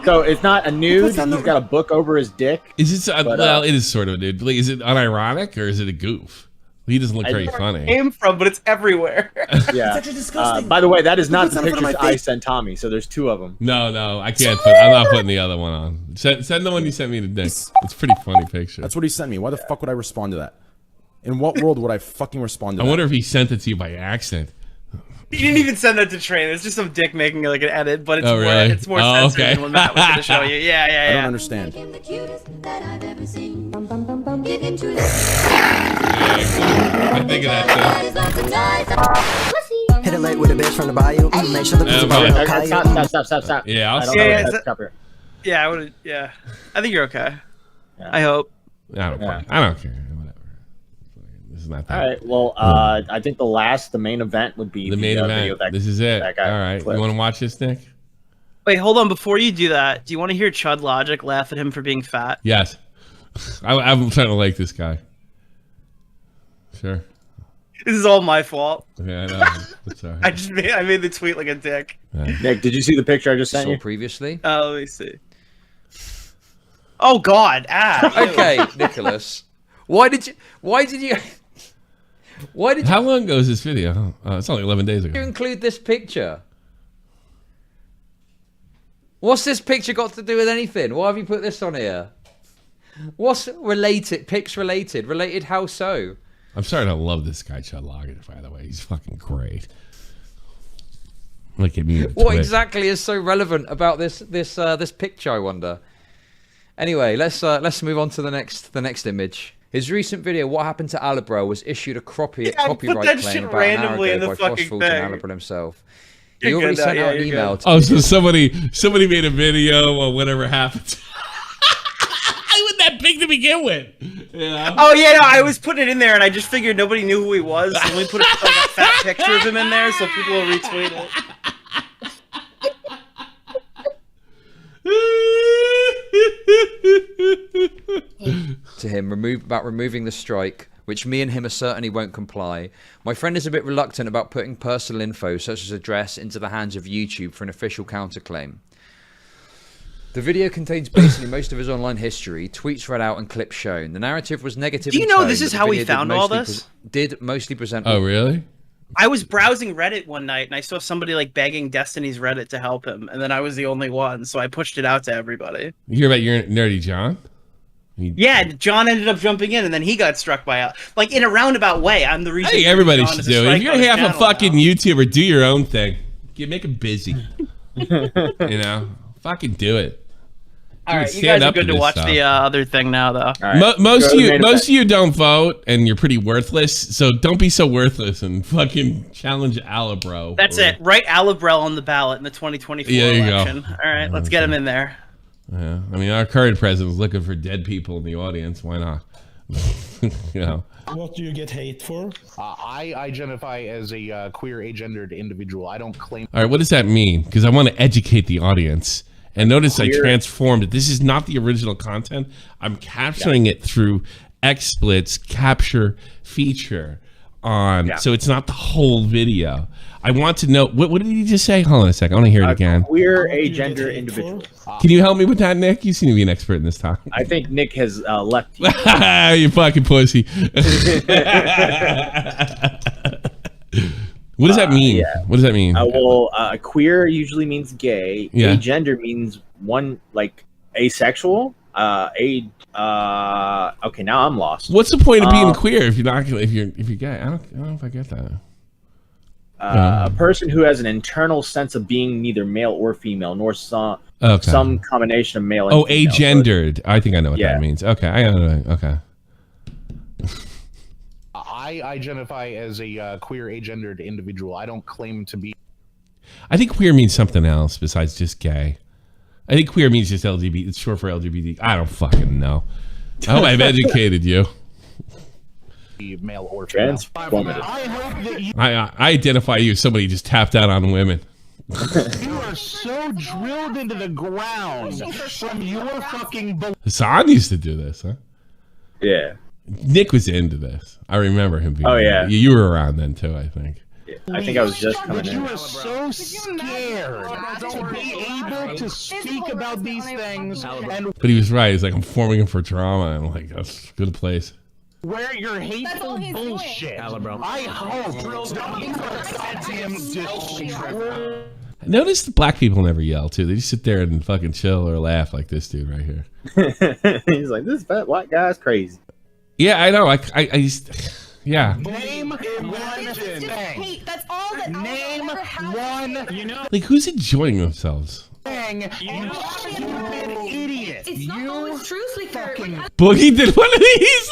So it's not a nude. He's got a book over his dick. Is it? Well, it is sort of a nude. Like, is it unironic or is it a goof? He doesn't look very funny. Came from, but it's everywhere. Yeah. It's actually disgusting. By the way, that is not the Put it in front pictures of my I face. sent Tommy. So there's two of them. No, I can't. I'm not putting the other one on. Send the one you sent me today. It's a pretty funny picture. That's what he sent me. Why the fuck would I respond to that? In what world would I fucking respond to I that? wonder if he sent it to you by accident. You didn't even send that to Train. It's just some dick making like an edit, but it's Oh, really? it's more Oh, censored okay. than what Matt was going to show you. Yeah. I don't understand. I think of that Hit it late with a bitch from the bayou. Make sure the pussy Stop. Yeah, I'll I don't stop. know Yeah, if that's copyright. Yeah, I would. Yeah, I think you're okay. I hope. I don't care. I don't care. Whatever. This is not that. All right. Well, I think the main event would be The main video event. This is it. that guy All right. clipped. You want to watch this, Nick? Wait, hold on. Before you do that, do you want to hear Chud Logic laugh at him for being fat? Yes. I'm trying to like this guy. Sure. This is all my fault. Okay, I know. That's all right. I made the tweet like a dick. Nick, did you see the picture I just sent you? Previously. Let me see. Oh God! Okay, Nicholas. Why did you? How long ago is this video? It's only 11 days you ago. include this picture? What's this picture got to do with anything? Why have you put this on here? What's related? Pics related? Related how so? I'm starting to love this guy, Chud Logic, by the way. He's fucking great. Look at me. What exactly is so relevant about this picture? I wonder. Anyway, let's move on to the next image. His recent video, "What Happened to Alebrelle," was issued a copyright claim about an hour ago by Frostfall and Alebrelle himself. He already sent out an email. Oh, so somebody made a video of whatever happened. I wasn't that big to begin with. You know? Oh yeah, no, I was putting it in there, and I just figured nobody knew who he was. So let me put a fat picture of him in there, so people will retweet it. To him about removing the strike, which me and him certainly won't comply. My friend is a bit reluctant about putting personal info such as address into the hands of YouTube for an official counterclaim. The video contains basically most of his online history, tweets read out and clips shown. The narrative was negative. Do you know this is how we found all this? Did mostly present. Oh, really? I was browsing Reddit one night, and I saw somebody like begging Destiny's Reddit to help him, and then I was the only one, so I pushed it out to everybody. You hear about your Nerdy John? Yeah, John ended up jumping in, and then he got struck by like in a roundabout way. I'm the reason. I think everybody John should is do it. strike If you're on his half a channel fucking YouTuber, do your own thing. Make it busy. You know, fucking do it. All right, you guys are good to watch the other thing now, though. Most of you don't vote, and you're pretty worthless. So don't be so worthless and fucking challenge Alebrelle. That's it. Write Alebrelle on the ballot in the 2024 Yeah, there you go. election. All right, let's get him in there. Yeah, I mean, our current president's looking for dead people in the audience. Why not? You know. What do you get hate for? I identify as a queer agendered individual. I don't claim. All right, what does that mean? Because I want to educate the audience. And notice I transformed it. This is not the original content. I'm capturing it through XSplit's capture feature on, Yeah. so it's not the whole video. I want to know what did he just say? Hold on a second. I want to hear it again. Queer agender individual. Can you help me with that, Nick? You seem to be an expert in this topic. I think Nick has left. You fucking pussy. What does that mean? Yeah. What does that mean? Queer usually means gay. Yeah. Agender means one like asexual. Okay, now I'm lost. What's the point of being queer if you're not if you're gay? I don't know if I get that. A person who has an internal sense of being neither male or female, nor some combination of male and female. Agendered. I think I know what that means. Okay, I know. Okay. I identify as a queer agendered individual. I don't claim to be. I think queer means something else besides just gay. I think queer means just LGBT. It's short for LGBT. I don't fucking know. I hope I've educated you. Male or female. I identify you as somebody who just tapped out on women. You are so drilled into the ground from your fucking. Hassan used to do this, huh? Yeah. Nick was into this. I remember him being. Oh, yeah. You were around then too, I think. I think I was just coming in. You are so scared to be able to speak about these things, and But he was right. He's like, I'm forming him for drama. And I'm like, that's a good place. where your hateful bullshit. I hope I noticed the black people never yell too. They just sit there and fucking chill or laugh like this dude right here. He's like, this fat white guy's crazy. Yeah, I know. I just, yeah. Name one thing. That's all that Name one. You know. Like, who's enjoying themselves? Thing. You stupid idiot. It's not always true, Slicker. Boogie did one of these.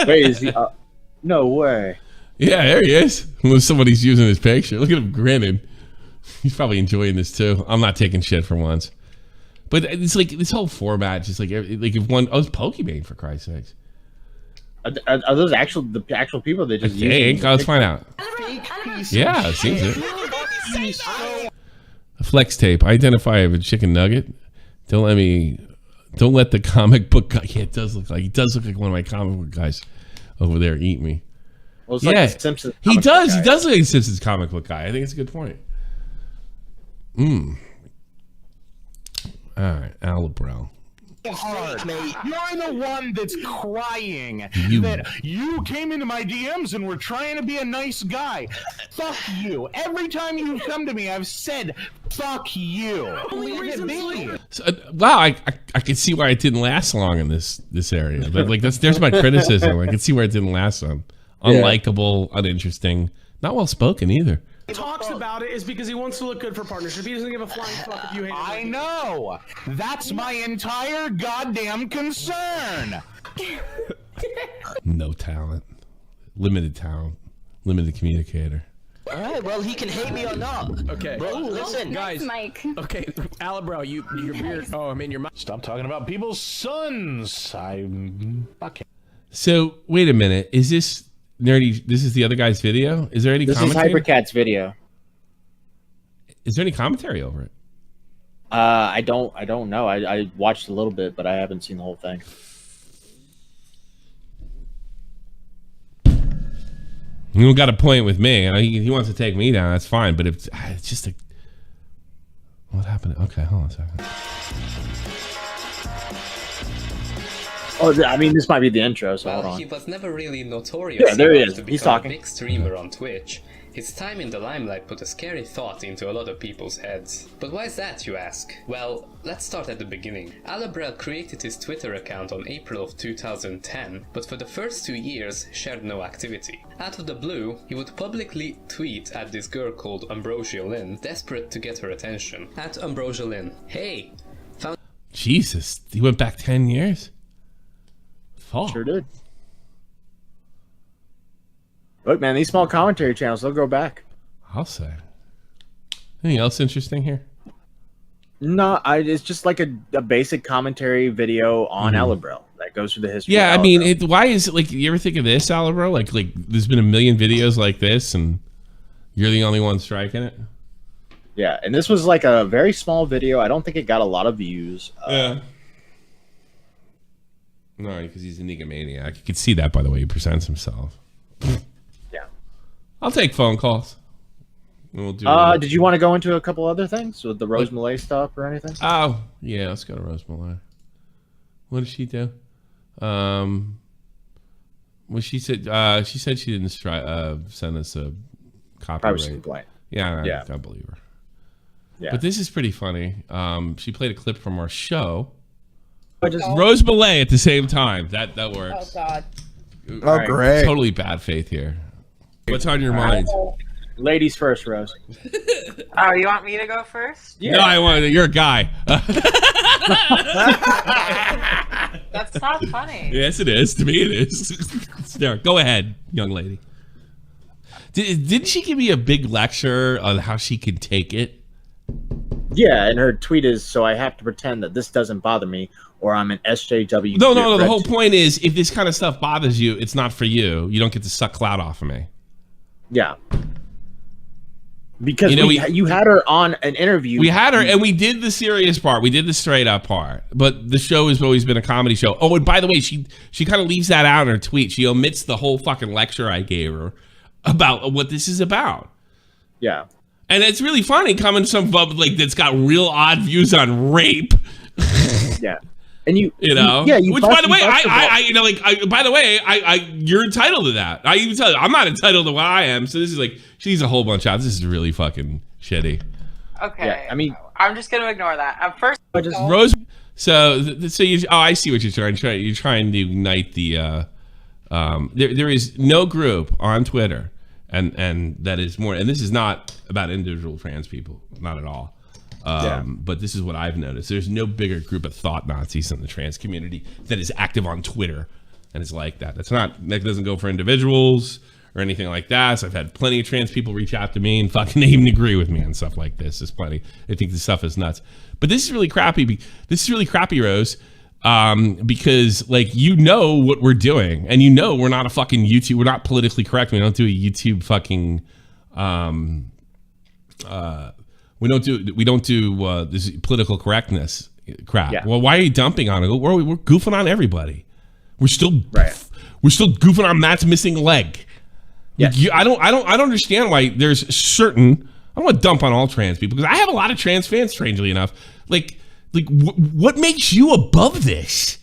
Wait, is he? No way. Yeah, there he is. Unless somebody's using his picture. Look at him grinning. He's probably enjoying this too. I'm not taking shit for once. But it's like this whole format, just like if one, it's Pokemon for Christ's sakes. Are those the actual people that just use? Let's find out. Yeah, it seems it. A flex tape. Identify of a chicken nugget. Don't let the comic book guy. Yeah, it does look like one of my comic book guys over there eat me. Well, it's yeah, like the Simpsons he comic does. book He guy. does look like a Simpsons comic book guy. I think it's a good point. All right, Alebrelle. Hard. You're the one that's crying that you came into my DMs and were trying to be a nice guy. Fuck you. Every time you've come to me, I've said, fuck you. Leave it be. So, wow, I can see why it didn't last long in this area. But like there's my criticism. I can see where it didn't last long. Unlikable, uninteresting, not well spoken either. He talks about it is because he wants to look good for partnership. He doesn't give a flying fuck if you hate him. I know. That's my entire goddamn concern. No talent, limited communicator. All right, well, he can hate me or not. Okay. Bro, listen. Guys. Mike. Okay, Alebrelle, you're weird. Oh, I mean, your Stop talking about people's sons. I'm fucking. So wait a minute. Is this nerdy? This is the other guy's video. Is there any? This is Hypercat's video. Is there any commentary over it? I don't know. I watched a little bit, but I haven't seen the whole thing. You got a point with me. He wants to take me down. That's fine. But it's just a. What happened? Okay, hold on a second. Oh, I mean, this might be the intro, so hold on. He was never really notorious Yeah, there he enough is. to He's become talking. a big streamer on Twitch. His time in the limelight put a scary thought into a lot of people's heads. But why is that, you ask? Well, let's start at the beginning. Alebrelle created his Twitter account on April of 2010, but for the first 2 years shared no activity. Out of the blue, he would publicly tweet at this girl called Ambrosia Lynn, desperate to get her attention. At Ambrosia Lynn, hey, found... Jesus, he went back 10 years? Fuck. Sure did. Look, man, these small commentary channels, they'll go back. I'll say. Anything else interesting here? No, it's just like a basic commentary video on Alebrelle that goes through the history. Yeah, of I mean, Alebrelle. why is it like? You ever think of this, Alebrelle? Like, there's been a million videos like this, and you're the only one striking it. Yeah, and this was like a very small video. I don't think it got a lot of views. Yeah. No, because he's a nigomaniac. You can see that by the way he presents himself. Yeah. I'll take phone calls. We'll do did you want to go into a couple other things with the Rose Malay stuff or anything? Oh, yeah, let's go to Rose Malay. What did she do? Well, she said she didn't send us a copyright Privacy complaint. Yeah, I believe her. Yeah. But this is pretty funny. She played a clip from our show. Rose Malay at the same time. That works. Oh God. Oh, great. Totally bad faith here. What's on your mind? Ladies first, Rose. Oh, you want me to go first? Yeah. No, I want. You're a guy. That's not funny. Yes, it is. To me, it is. There, go ahead, young lady. Didn't she give me a big lecture on how she can take it? Yeah, and her tweet is, so I have to pretend that this doesn't bother me, or I'm an SJW. No. The whole point is, if this kind of stuff bothers you, it's not for you. You don't get to suck clout off of me. Yeah. Because you had her on an interview. We had her, and we did the serious part. We did the straight up part. But the show has always been a comedy show. Oh, and by the way, she kind of leaves that out in her tweet. She omits the whole fucking lecture I gave her about what this is about. Yeah. And it's really funny coming from some that's got real odd views on rape. Yeah. And you know, which by the way, you're entitled to that. I even tell you, I'm not entitled to what I am. So this is like, she's a whole bunch of, this is really fucking shitty. Okay. Yeah, I mean, I'm just gonna ignore that. At first, Rose. So you. Oh, I see what you're trying. You're trying to ignite the. There is no group on Twitter, and that is more. And this is not about individual trans people, not at all. But this is what I've noticed. There's no bigger group of thought Nazis in the trans community that is active on Twitter and is like that. That doesn't go for individuals or anything like that. So I've had plenty of trans people reach out to me and fucking even agree with me on stuff like this. There's plenty. I think this stuff is nuts. But this is really crappy. This is really crappy, Rose, because what we're doing, and we're not a fucking YouTube. We're not politically correct. We don't do a YouTube fucking. We don't do this political correctness crap. Yeah. Well, why are you dumping on it? We're goofing on everybody. We're still goofing on Matt's missing leg. Yeah. I don't understand why there's certain. I don't want to dump on all trans people because I have a lot of trans fans. Strangely enough, what makes you above this,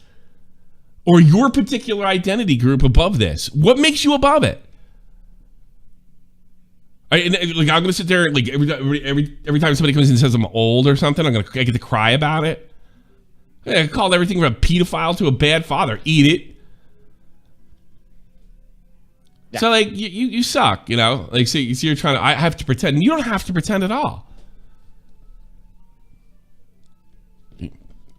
or your particular identity group above this? What makes you above it? I'm gonna sit there every time somebody comes in and says I'm old or something, I get to cry about it. I called everything from a pedophile to a bad father. Eat it. Yeah. So you suck, so you're trying to. I have to pretend. You don't have to pretend at all.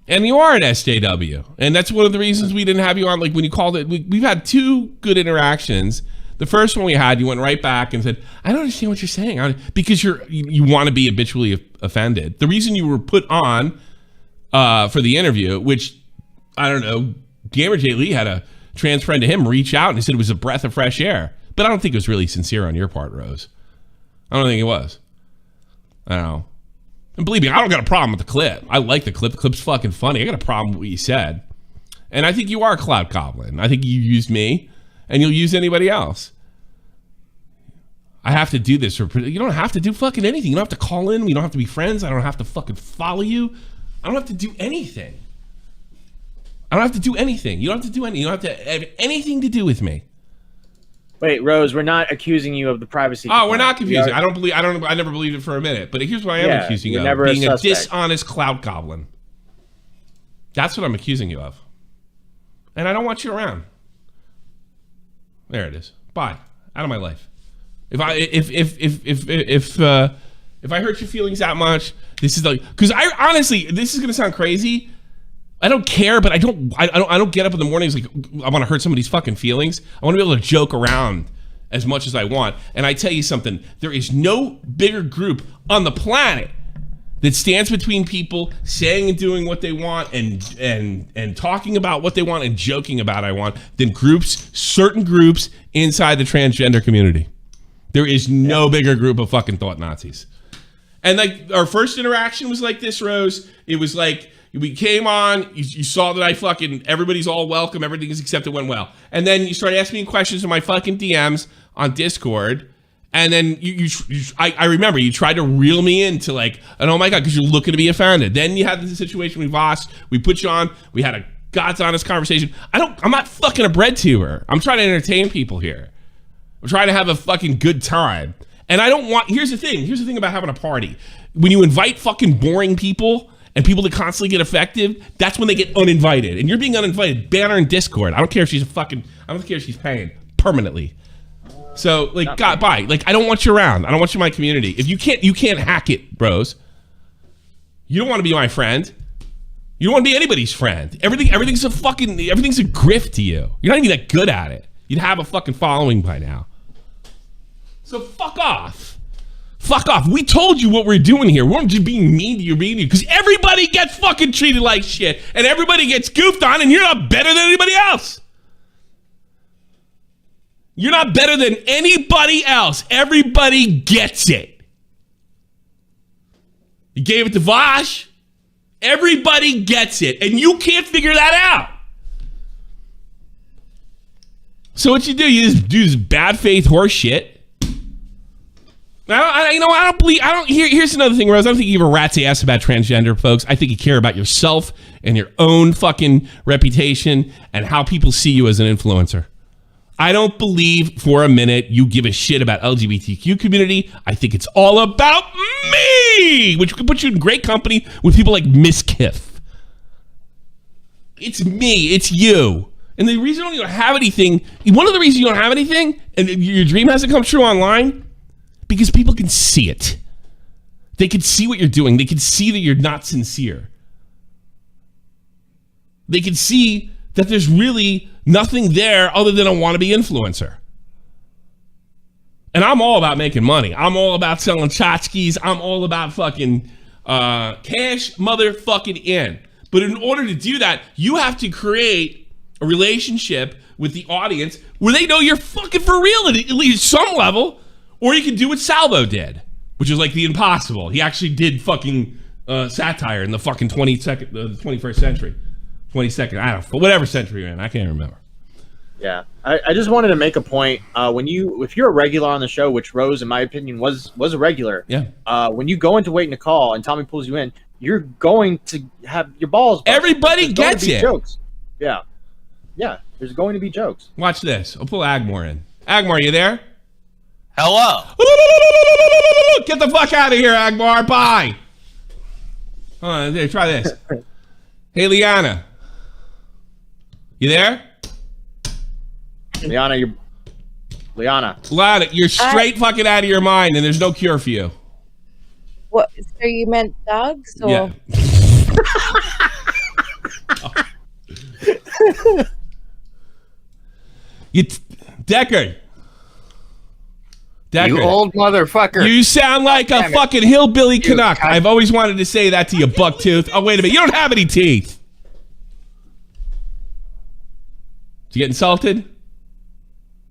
And you are an SJW, and that's one of the reasons we didn't have you on. Like when you called it, we've had 2 good interactions. The first one we had, you went right back and said, I don't understand what you're saying. Because you want to be habitually offended. The reason you were put on for the interview, which, I don't know, Gamer J. Lee had a trans friend to him reach out and he said it was a breath of fresh air. But I don't think it was really sincere on your part, Rose. I don't think it was. I don't know. And believe me, I don't got a problem with the clip. I like the clip. The clip's fucking funny. I got a problem with what you said. And I think you are a cloud goblin. I think you used me. And you'll use anybody else. I have to do this. You don't have to do fucking anything. You don't have to call in. We don't have to be friends. I don't have to fucking follow you. I don't have to do anything. I don't have to do anything. You don't have to do anything. You don't have to have anything to do with me. Wait, Rose, we're not accusing you of the privacy. Oh, we're not confusing. I never believed it for a minute. But here's what I am accusing you of. Being a dishonest cloud goblin. That's what I'm accusing you of. And I don't want you around. There it is. Bye. Out of my life. If I hurt your feelings that much, this is because I honestly, this is gonna sound crazy. I don't care, but I don't get up in the mornings I want to hurt somebody's fucking feelings. I want to be able to joke around as much as I want. And I tell you something, there is no bigger group on the planet that stands between people saying and doing what they want and talking about what they want and joking about I want than certain groups inside the transgender community. There is no bigger group of fucking thought Nazis. And our first interaction was like this, Rose. It was like We came on, you saw that I fucking, everybody's all welcome, everything is accepted, went well. And then you started asking me questions in my fucking DMs on Discord. And then I remember you tried to reel me into like, and oh my God, because you're looking to be offended. Then you had the situation with Voss. We put you on, we had a God's honest conversation. I'm not fucking a bread tuber. I'm trying to entertain people here. I'm trying to have a fucking good time. And I don't want, here's the thing about having a party. When you invite fucking boring people and people that constantly get affected, that's when they get uninvited. And you're being uninvited. Ban her in Discord. I don't care if she's I don't care if she's paying permanently. So like, God, bye. Like, I don't want you around. I don't want you in my community. If you can't hack it, bros. You don't want to be my friend. You don't want to be anybody's friend. Everything's a grift to you. You're not even that good at it. You'd have a fucking following by now. So fuck off. Fuck off. We told you what we're doing here. We're just being mean to you, because everybody gets fucking treated like shit, and everybody gets goofed on, and you're not better than anybody else. You're not better than anybody else. Everybody gets it. You gave it to Vosh. Everybody gets it, and you can't figure that out. So what you do, you just do this bad faith horse shit. Here's another thing, Rose. I don't think you give a rat's ass about transgender folks. I think you care about yourself and your own fucking reputation and how people see you as an influencer. I don't believe for a minute you give a shit about LGBTQ community. I think it's all about me, which could put you in great company with people like Miss Kiff. It's me. It's you. And the reason you don't have anything, one of the reasons you don't have anything, and your dream hasn't come true online, because people can see it. They can see what you're doing. They can see that you're not sincere. They can see that there's really nothing there other than a wannabe influencer. And I'm all about making money. I'm all about selling tchotchkes. I'm all about fucking cash motherfucking in. But in order to do that, you have to create a relationship with the audience where they know you're fucking for real at least some level. Or you can do what Salvo did, which is like the impossible. He actually did fucking satire in the fucking 21st century. 22nd, I don't know, whatever century you're in, I can't remember. Yeah, I just wanted to make a point. If you're a regular on the show, which Rose, in my opinion, was a regular. Yeah. When you go into Waiting to Call and Tommy pulls you in, you're going to have your balls busted. Everybody gets it. Jokes. Yeah. Yeah. There's going to be jokes. Watch this. I'll pull Agmore in. Agmore, you there? Hello. Get the fuck out of here, Agmore. Bye. Hold on. Here, try this. Hey, Liana. You there? Liana, you're straight fucking out of your mind, and there's no cure for you. What? So you meant dogs? Or? Yeah. Deckard. You old motherfucker. You sound like a fucking hillbilly Canuck. I've always wanted to say that to you, Bucktooth. Oh, wait a minute. You don't have any teeth. Did you get insulted?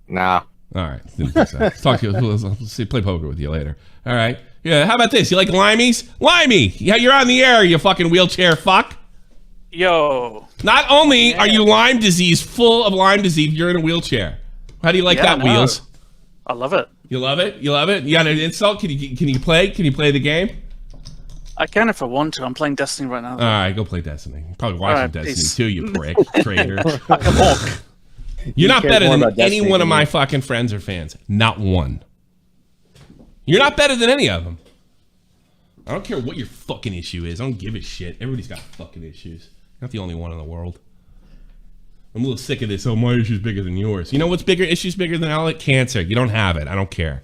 Nah. All right. Let's talk to you. Let's see, play poker with you later. All right. Yeah. How about this? You like limeys? Limey. Yeah, you're on the air, you fucking wheelchair fuck. Yo. Not only are you Lyme disease, full of Lyme disease, you're in a wheelchair. How do you like that, Wheels? I love it. You love it? You love it? You got an insult? Can you play? Can you play the game? I can if I want to. I'm playing Destiny right now. All right, go play Destiny. You're probably watching Destiny too, you prick, traitor. You're not better than any one of my fucking friends or fans. Not one. You're not better than any of them. I don't care what your fucking issue is. I don't give a shit. Everybody's got fucking issues. You're not the only one in the world. I'm a little sick of this. Oh, my issue's bigger than yours. You know what's bigger? Issues bigger than all that? Cancer. You don't have it. I don't care.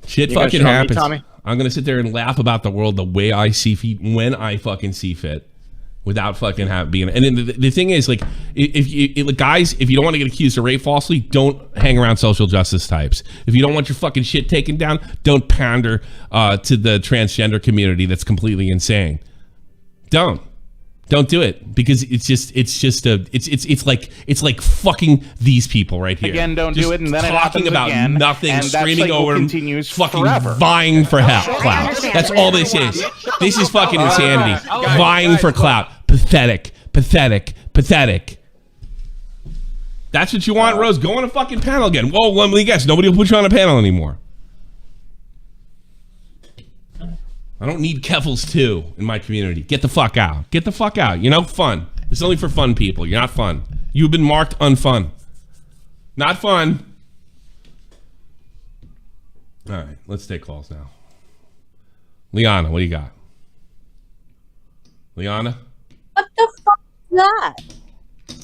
Shit fucking happens. I'm gonna sit there and laugh about the world the way I see fit when I fucking see fit, without fucking being. And then the thing is, like, guys, if you don't want to get accused of rape falsely, don't hang around social justice types. If you don't want your fucking shit taken down, don't pander to the transgender community that's completely insane. Don't. Don't do it because it's like fucking these people right here. Again, don't Just do it, and then it talking happens about again, nothing, and that screaming cycle over them, continues fucking forever. vying for clout. That's all this is. This is fucking insanity. Vying for clout. Pathetic. That's what you want, Rose? Go on a fucking panel again. Whoa, let me guess. Nobody will put you on a panel anymore. I don't need Keffels 2 in my community. Get the fuck out. Get the fuck out. You know, fun. It's only for fun people. You're not fun. You've been marked unfun. Not fun. All right, let's take calls now. Liana, what do you got? Liana? What the fuck is that?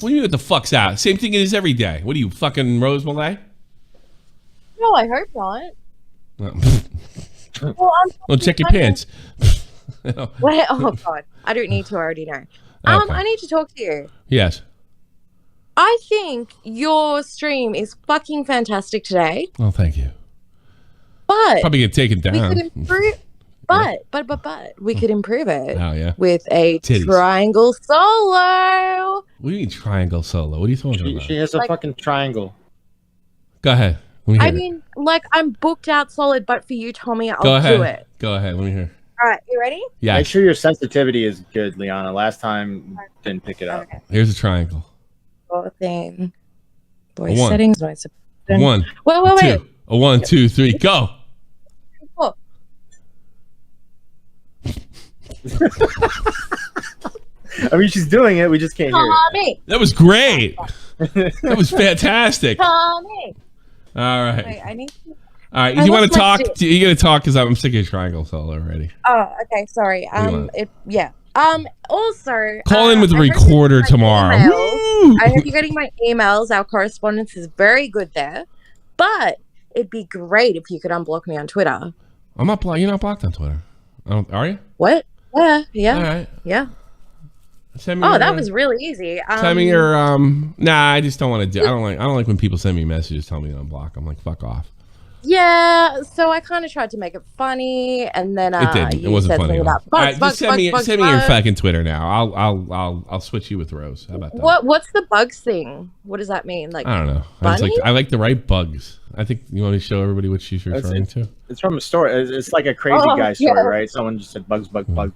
What do you mean what the fuck's out? Same thing it is every day. What are you, fucking Rose Mulet? No, I hope not. Well, check your pants. Wait, oh god, I don't need to. I already know. Okay. I need to talk to you. Yes. I think your stream is fucking fantastic today. Oh, thank you. But Probably get taken down. we could improve. But we could improve it. Oh yeah. With a Titties. triangle solo. What do you mean triangle solo? What are you talking about? She has a fucking triangle. Go ahead. Let me hear I it. mean, like, I'm booked out solid, but for you, Tommy, I'll Go ahead. do it. Go ahead. Let me hear. All right, you ready? Yeah. Make sure your sensitivity is good, Liana. Last time didn't pick it up. Here's a triangle. Thing. A Voice one. settings. Voice. A 1. Wait. Two. A 1, 2, 3. Go. Oh. I mean, she's doing it. We just can't hear it. Tommy. That was great. That was fantastic. All Tommy. right. Wait, I need to... All right. I You want to lost my talk? You gonna talk? Because I'm sick of triangle solo already. Oh, okay. Sorry. Yeah. Also, Call in with a I hope you're recorder getting my tomorrow. emails. Woo! I hope you're getting my emails. Our correspondence is very good there, but it'd be great if you could unblock me on Twitter. I'm not blocked. You're not blocked on Twitter. Are you? What? Yeah. All right. Yeah. Send me Oh, your, that was really easy. Send me your Nah, I just don't want to do. I don't like when people send me messages telling me to unblock. I'm like, fuck off. Yeah, so I kind of tried to make it funny, and then It didn't. It you wasn't said funny. something about All right, bugs, just send me bugs, your bugs. fucking Twitter now. I'll switch you with Rose. How about that? What's the bugs thing? What does that mean? Like, I don't know. bunny? I like the right bugs. I think you want to show everybody what she's referring to. It's from a story. It's like a crazy guy story, right? Someone just said bugs. Please I kinda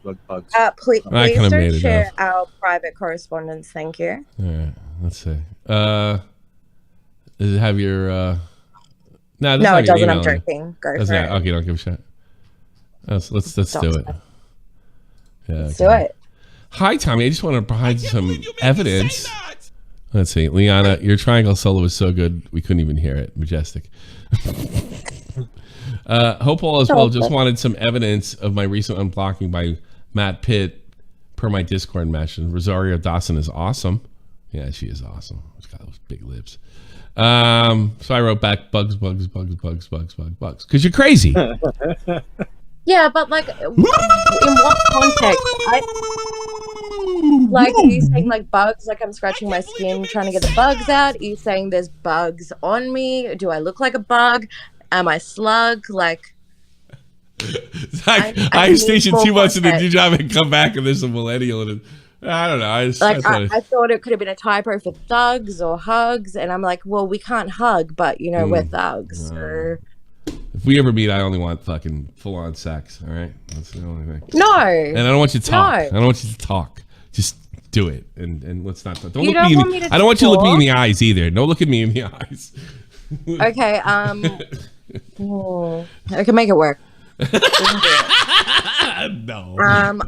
made don't it share up. our private correspondence. Thank you. All right, let's see. Does it have your? No, No, it doesn't. I'm joking. Go Doesn't for it? it. Okay, don't give a shit. Let's do it. Yeah, Let's do it. Hi, Tommy. I just want to provide some evidence. Let's see. Liana, your triangle solo was so good, we couldn't even hear it. Majestic. Hope all is well. Just wanted some evidence of my recent unblocking by Matt Pitt per my Discord mention. Rosario Dawson is awesome. Yeah, she is awesome. She's got those big lips. So I wrote back bugs, because you're crazy. Yeah, but like, in what context? Like, are you saying like bugs? Like I'm scratching my skin trying to get the bugs out? Are you saying there's bugs on me? Do I look like a bug? Am I slug? Like, I stationed 2 months in the new job and come back and there's a millennial and I don't know. I thought it could have been a typo for thugs or hugs, and I'm like, well, we can't hug, but you know, we're thugs. Or... If we ever meet, I only want fucking full-on sex. All right, that's the only thing. No, and I don't want you to talk. No. I don't want you to talk. Just do it, and let's not. Don't You look don't me. want me to I don't want you to look me in the talk? eyes either. Don't look at me in the eyes. Okay, I can make it work. No.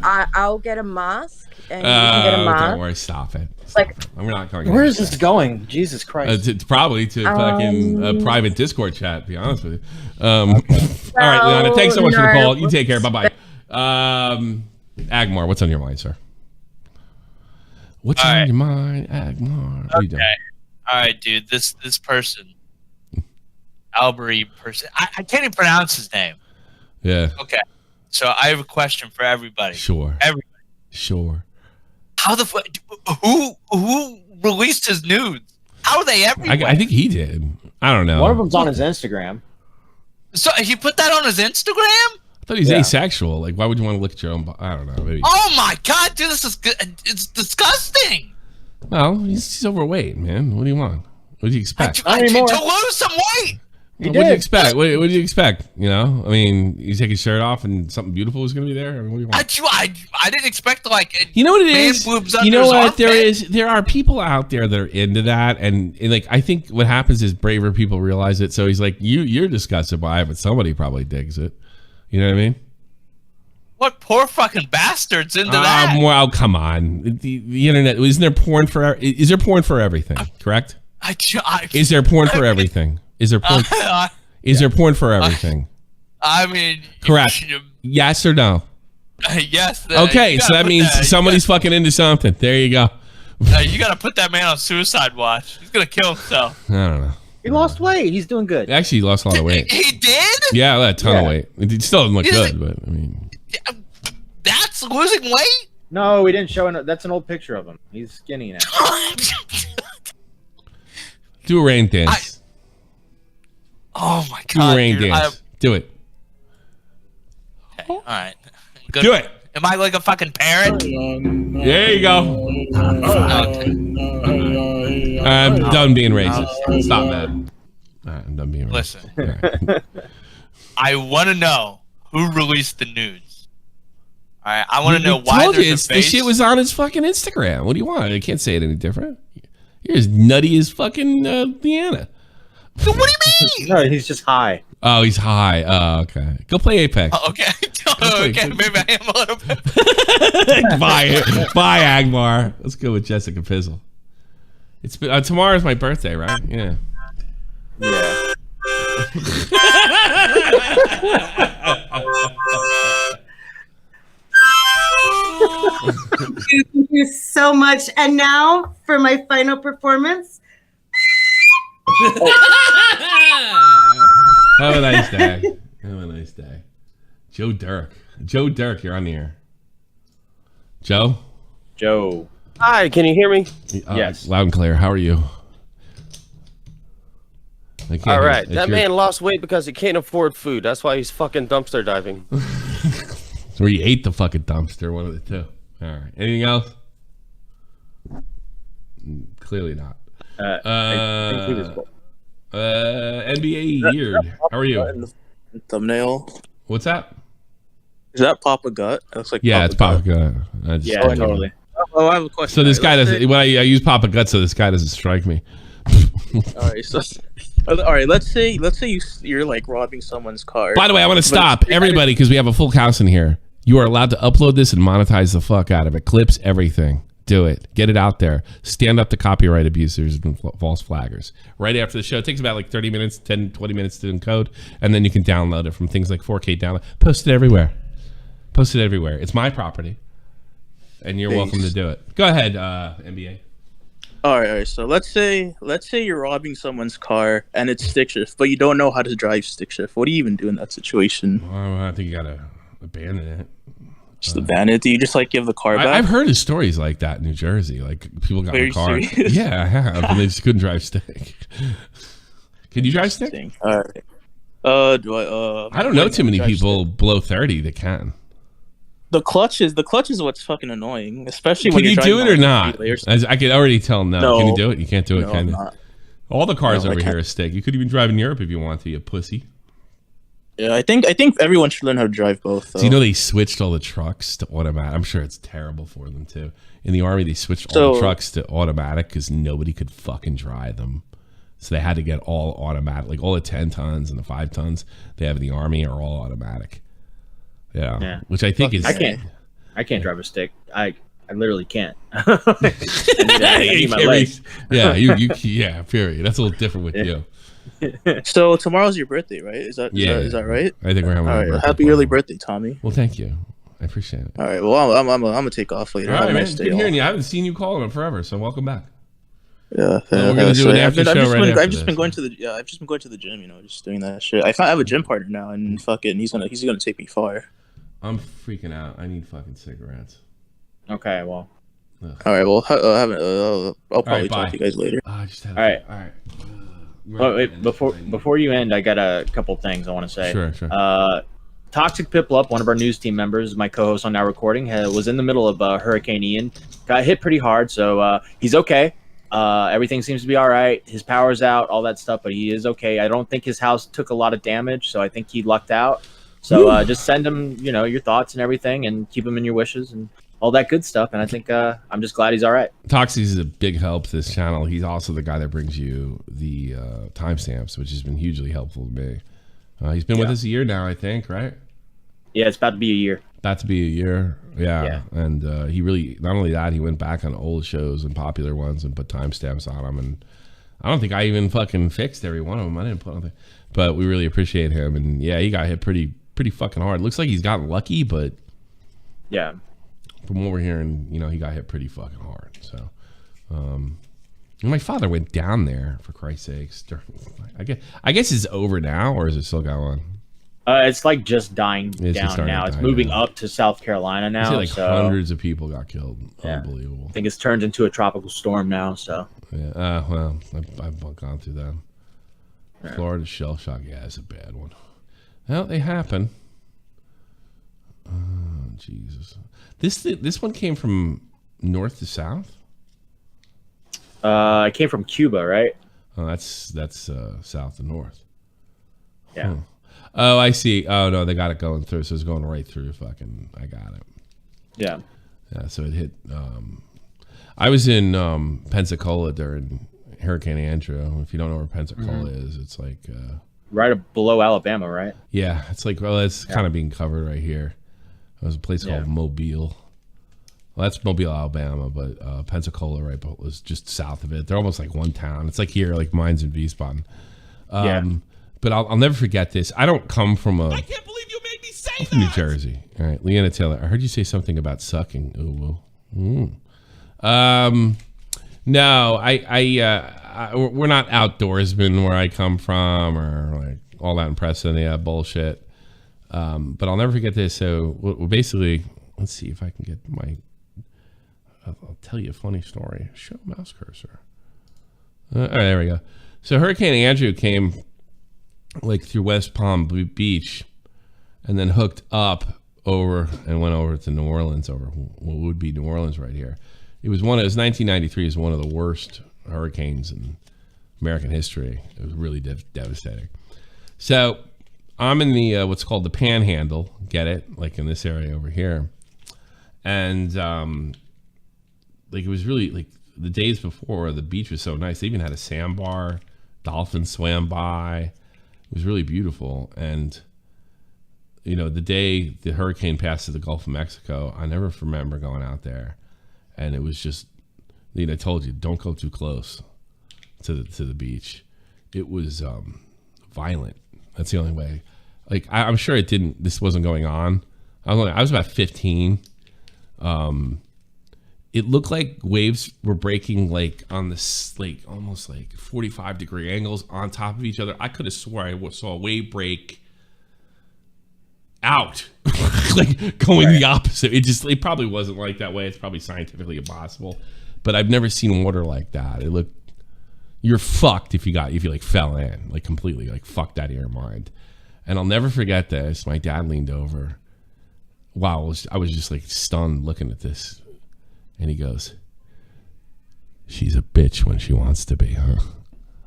I'll get a mask, and you can get a mask. Don't worry. Stop it. Like, we're not going. Where is this going? Jesus Christ! It's probably to fucking a private Discord chat. To be honest with you. All right, Liana. Thanks so much for the call. You take care. Bye bye. Agmar, what's on your mind, sir? What's on your mind, Agmar? What are you doing? All right, dude. This person, Alebrelle person. I can't even pronounce his name. Yeah. Okay. So I have a question for everybody. Sure. Everybody. Sure. How the fuck? Who released his nudes? How are they everywhere? I think he did. I don't know. One of them's on his Instagram. So he put that on his Instagram? thought he's asexual. Like, why would you want to look at your own? I don't know. Maybe. Oh my god, dude, this is good. It's disgusting. Well, he's overweight, man. What do you want? What do you expect? I need to lose some weight. What do you expect? What do you expect? You know, I mean, you take his shirt off and something beautiful is going to be there. I mean, what do you want? I didn't expect like. You know what it is? You know what? Armpit. There are people out there that are into that, and like I think what happens is braver people realize it. So he's like, you're disgusted by it, but somebody probably digs it. You know what I mean? What poor fucking bastards into that? Well, come on. The internet, isn't there porn for? Is there porn for everything? Correct? Is there porn for everything? Is there porn? Is there porn for everything? I mean, correct. Yes or no? Yes. Okay, so that means somebody's fucking into something. There you go. You got to put that man on suicide watch. He's gonna kill himself. I don't know. He lost weight. He's doing good. Actually, he lost a lot of weight. He did? Yeah, a ton of weight. It still doesn't look good, but I mean, that's losing weight. No, we didn't show it. That's an old picture of him. He's skinny now. do a rain dance. Oh my god! Do a rain dance. Do it. Okay, all right. Good. Do it. Am I like a fucking parrot? There you go. I'm done being racist. Stop that. I'm done being racist. Listen. Right. I want to know who released the nudes. All right. I want to know why Told you, there's a the face. shit was on his fucking Instagram. What do you want? I can't say it any different. You're as nutty as fucking Leanna. What do you mean? No, he's just high. Oh, he's high. Oh, okay. Go play Apex. Oh, okay. Okay. Maybe I am a little bit. Bye, Agmar. Let's go with Jessica Pizzle. It's tomorrow's my birthday, right? Yeah. Yeah. Thank you so much. And now for my final performance. Have a nice day. Have a nice day. Joe Dirk. Joe Dirk, you're on the air. Joe? Joe. Hi, can you hear me? Yes. Loud and clear. How are you? All right. That man lost weight because he can't afford food. That's why he's fucking dumpster diving. So he ate the fucking dumpster, one of the two. All right. Anything else? Clearly not. I think he was NBA Yeard. How are you? Thumbnail. What's that? Is that Papa Gut? It looks like It's Papa Gut. Yeah, totally. Oh, I have a question. So this guy doesn't. When I use Papa Gut, so this guy doesn't strike me. All right. So, all right. Let's say you're like robbing someone's car. By the way, I want to stop everybody because we have a full house in here. You are allowed to upload this and monetize the fuck out of it. Clips, everything. Do it. Get it out there. Stand up to copyright abusers and false flaggers. Right after the show. It takes about like 30 minutes, 10, 20 minutes to encode. And then you can download it from things like 4K download. Post it everywhere. Post it everywhere. It's my property. And you're welcome to do it. Go ahead, NBA. All right. So let's say you're robbing someone's car and it's stick shift, but you don't know how to drive stick shift. What do you even do in that situation? Well, I think you gotta abandon it. Just abandon it? Do you just like give the car back? I've heard of stories like that in New Jersey. Like people got in a car. Serious? Yeah, I have. And they just couldn't drive stick. Can you drive stick? All right. I don't know too many people below 30 that can. The clutch is what's fucking annoying, especially when Can you you're do it or driving not? As I can already tell no. No. Can you do it? You can't do it, No, can I'm you? not. All the cars No, I over here can't. are stick. You could even drive in Europe if you want to, you pussy. Yeah, I think everyone should learn how to drive both. So you know they switched all the trucks to automatic. I'm sure it's terrible for them too. In the Army, they switched all the trucks to automatic because nobody could fucking drive them. So they had to get all automatic. Like all the 10 tons and the 5 tons they have in the Army are all automatic. Yeah. Which I think is... I can't drive a stick. I literally can't. I need my legs. Yeah, yeah, period. That's a little different with you. So tomorrow's your birthday, right? Is that right? I think we're having a birthday happy early birthday, Tommy. Well, thank you. I appreciate it. All right. Well, I'm gonna take off later. All right, Have a man. nice day, Good hearing all. you. I haven't seen you calling in forever, so welcome back. Yeah, So we're gonna do an after show right after I've just this. been going to the I've just been going to the gym, just doing that shit. I have a gym partner now, and fucking he's gonna take me far. I'm freaking out. I need fucking cigarettes. Okay, well. All right. Well, I'll probably talk bye. to you guys later. All right. All right. Wait, before you end, I got a couple things I want to say. Sure. ToxicPiplup, one of our news team members, my co-host on Now Recording, was in the middle of Hurricane Ian. Got hit pretty hard, so he's okay. Everything seems to be all right. His power's out, all that stuff, but he is okay. I don't think his house took a lot of damage, so I think he lucked out. So just send him, your thoughts and everything, and keep him in your wishes and all that good stuff. And I think I'm just glad he's all right. Toxie is a big help to this channel. He's also the guy that brings you the timestamps, which has been hugely helpful to me. He's been with us a year now, I think, right? Yeah, it's about to be a year. About to be a year, yeah. And he really, not only that, he went back on old shows and popular ones and put timestamps on them. And I don't think I even fucking fixed every one of them. I didn't put anything, but we really appreciate him. And yeah, he got hit pretty fucking hard. Looks like he's gotten lucky, but yeah, from what we're hearing, he got hit pretty fucking hard. So, my father went down there, for Christ's sakes. I guess it's over now, or is it still going on? It's like just dying down now. It's moving up to South Carolina now. So hundreds of people got killed. Yeah. Unbelievable. I think it's turned into a tropical storm now. So yeah. Well, I've gone through that. Yeah. Florida shell shock. Yeah, it's a bad one. Well, they happen. Oh, Jesus. This one came from north to south. It came from Cuba, right? Oh, that's south to north. Yeah. Oh, I see. Oh no, they got it going through. So it's going right through. Fucking, I got it. Yeah. Yeah. So it hit. I was in Pensacola during Hurricane Andrew. If you don't know where Pensacola is, it's like right below Alabama, right? Yeah, it's like it's kind of being covered right here. There's a place called Mobile. Well, that's Mobile, Alabama, but Pensacola, right, but was just south of it. They're almost like one town. It's like here, like Mines and Wiesbaden. But I'll never forget this. I don't come from I can't believe you made me say that. New Jersey. All right, Leanna Taylor. I heard you say something about sucking. Ooh. No, we're not outdoorsmen where I come from, or like all that impressive bullshit. But I'll never forget this. So basically, let's see if I can get my. I'll tell you a funny story. Show mouse cursor. All right, there we go. So Hurricane Andrew came like through West Palm Beach, and then hooked up over and went over to New Orleans, over what would be New Orleans right here. It was 1993. It was one of the worst hurricanes in American history. It was really devastating. So I'm in the what's called the Panhandle. Get it? Like in this area over here, and like it was really like the days before, the beach was so nice. They even had a sandbar. Dolphins swam by. It was really beautiful. And the day the hurricane passed through the Gulf of Mexico, I never remember going out there, and it was just, I told you, don't go too close to the beach. It was violent. That's the only way. Like I'm sure this wasn't going on. I was about 15. It looked like waves were breaking like on this, like almost like 45-degree angles on top of each other. I could have swore I saw a wave break out, like going the opposite. It probably wasn't like that way. It's probably scientifically impossible, but I've never seen water like that. It looked, you're fucked if you like fell in, like completely like fucked out of your mind. And I'll never forget this. My dad leaned over. Wow, I was just like stunned looking at this. And he goes, "She's a bitch when she wants to be, huh?"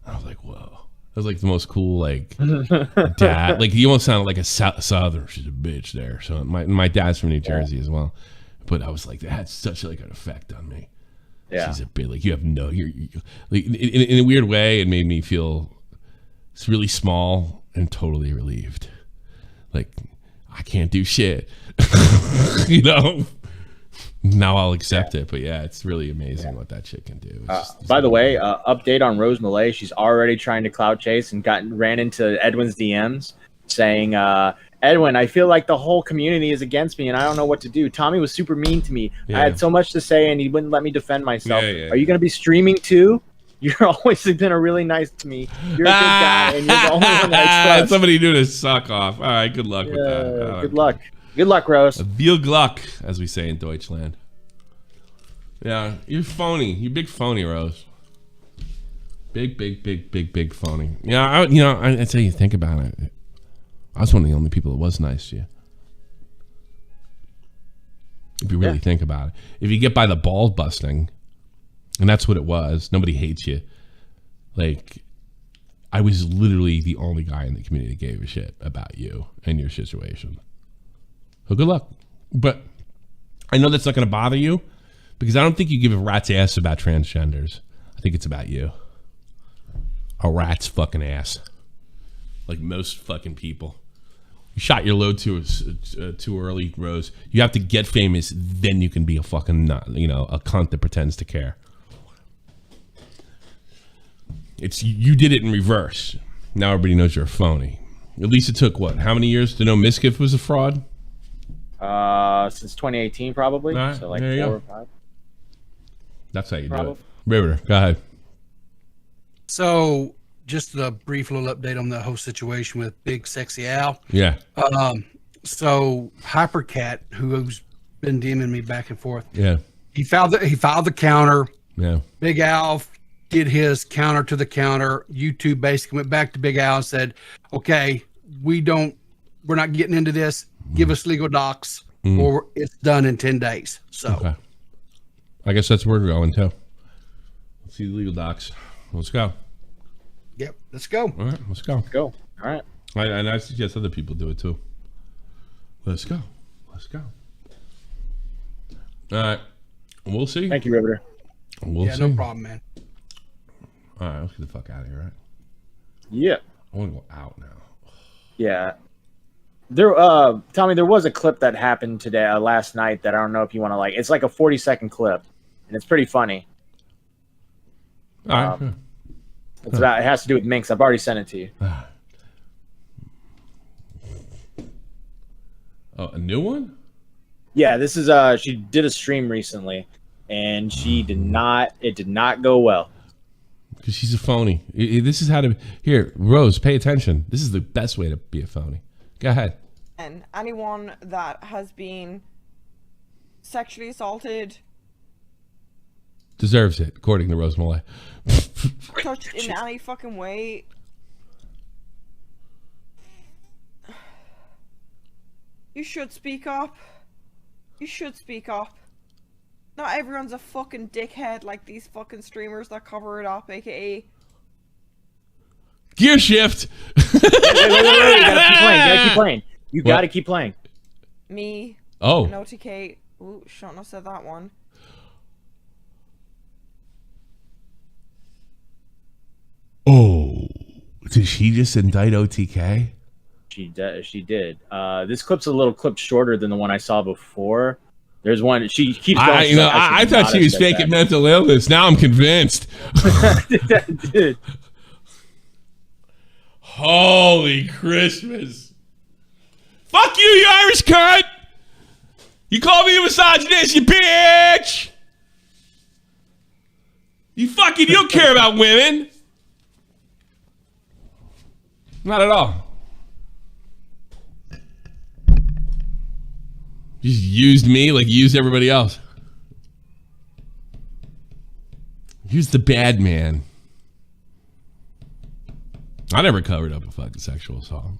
I was like, whoa. That was like the most cool, like, dad. Like, he almost sounded like a Southern. She's a bitch there. So my dad's from New Jersey as well. But I was like, that had such like an effect on me. Yeah. She's a bitch. Like, you have no, you're like, in a weird way, it made me feel really small and totally relieved. Like, I can't do shit. Now I'll accept it, but yeah, it's really amazing what that shit can do. By the way, update on Rose Mulet. She's already trying to clout chase and ran into Edwin's DMs saying, Edwin, I feel like the whole community is against me and I don't know what to do. Tommy was super mean to me. I had so much to say and he wouldn't let me defend myself. Are you going to be streaming too? You're always been really nice to me. You're a good guy and you're the only one that I trust. Somebody knew to suck off. All right, good luck with that. Good luck. Good luck, Rose. Viel Glück, as we say in Deutschland. Yeah, you're phony. You're big phony, Rose. Big phony. Yeah, I tell you, think about it. I was one of the only people that was nice to you. If you really think about it. If you get by the ball busting, and that's what it was, nobody hates you. Like, I was literally the only guy in the community that gave a shit about you and your situation. So good luck. But I know that's not going to bother you because I don't think you give a rat's ass about transgenders. I think it's about you. A rat's fucking ass. Like most fucking people. You shot your load too early, Rose. You have to get famous, then you can be a fucking, a cunt that pretends to care. It's you did it in reverse. Now everybody knows you're a phony. At least it took what? How many years to know Miskiff was a fraud? Since 2018, probably. Right, so like 4 or 5. That's how you do it. Riverter, go ahead. So, just a brief little update on the whole situation with Big Sexy Al. Yeah. So Hypercat, who's been DMing me back and forth. Yeah. He filed the counter. Yeah. Big Al did his counter to the counter. YouTube basically went back to Big Al and said, "Okay, we're not getting into this. Give us legal docs, or it's done in 10 days." So. Okay. I guess that's where we're going too. Let's see the legal docs. Let's go. Yep, let's go. All right, let's go. Go. All right. And I suggest other people do it too. Let's go. Let's go. All right. We'll see. Thank you, Riverter. We'll see. No problem, man. All right, let's get the fuck out of here, right? Yeah. I want to go out now. Yeah. Tommy, there was a clip that happened today, last night, that I don't know if you want to it's like a 40-second clip, and it's pretty funny. All right. It has to do with Minx. I've already sent it to you. Oh, a new one? Yeah, this is she did a stream recently, and it did not go well. Because she's a phony. This is how to... Here, Rose, pay attention. This is the best way to be a phony. Go ahead. And anyone that has been sexually assaulted, Deserves it, according to Rose Mulet. touched in any fucking way, you should speak up. You should speak up. Not everyone's a fucking dickhead like these fucking streamers that cover it up, aka... Gear shift! Wait, you gotta keep playing. You gotta keep playing. Me. Oh. And OTK. Ooh, shouldn't have said that one. Oh. Did she just indict OTK? She did. This clip's a little clip shorter than the one I saw before. There's one. She keeps going. I thought she was faking mental illness. Now I'm convinced. Dude. Holy Christmas. Fuck you Irish cunt! You call me a misogynist, you bitch! You don't care about women. Not at all. Just used me like you used everybody else. Here's the bad man. I never covered up a fucking sexual assault.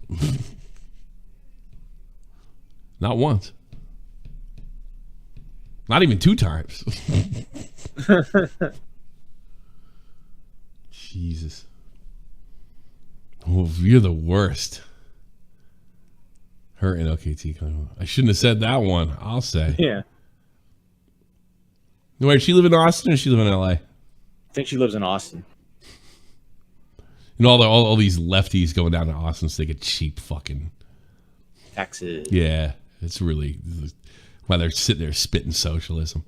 Not once. Not even 2 times. Jesus. Oh, you're the worst. Her and LKT. I shouldn't have said that one. I'll say. Yeah. Wait, does she live in Austin or does she live in LA? I think she lives in Austin. And all these lefties going down to Austin so they get cheap fucking taxes. Yeah, it's really why they're sitting there spitting socialism.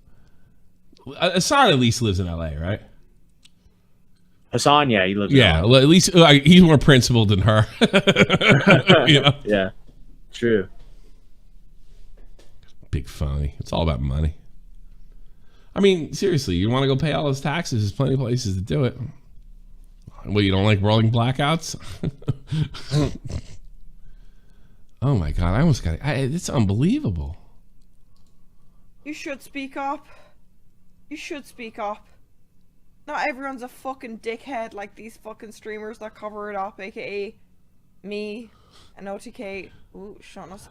Hassan at least lives in LA, right? Hassan, yeah, he lives. Yeah, in well, at least he's more principled than her. You know? Yeah, true. Big phony. It's all about money. I mean, seriously, you want to go pay all those taxes? There's plenty of places to do it. Well, you don't like rolling blackouts? Oh my god, I almost got it. It's unbelievable. You should speak up. You should speak up. Not everyone's a fucking dickhead like these fucking streamers that cover it up, aka me. And OTK, ooh, showing us.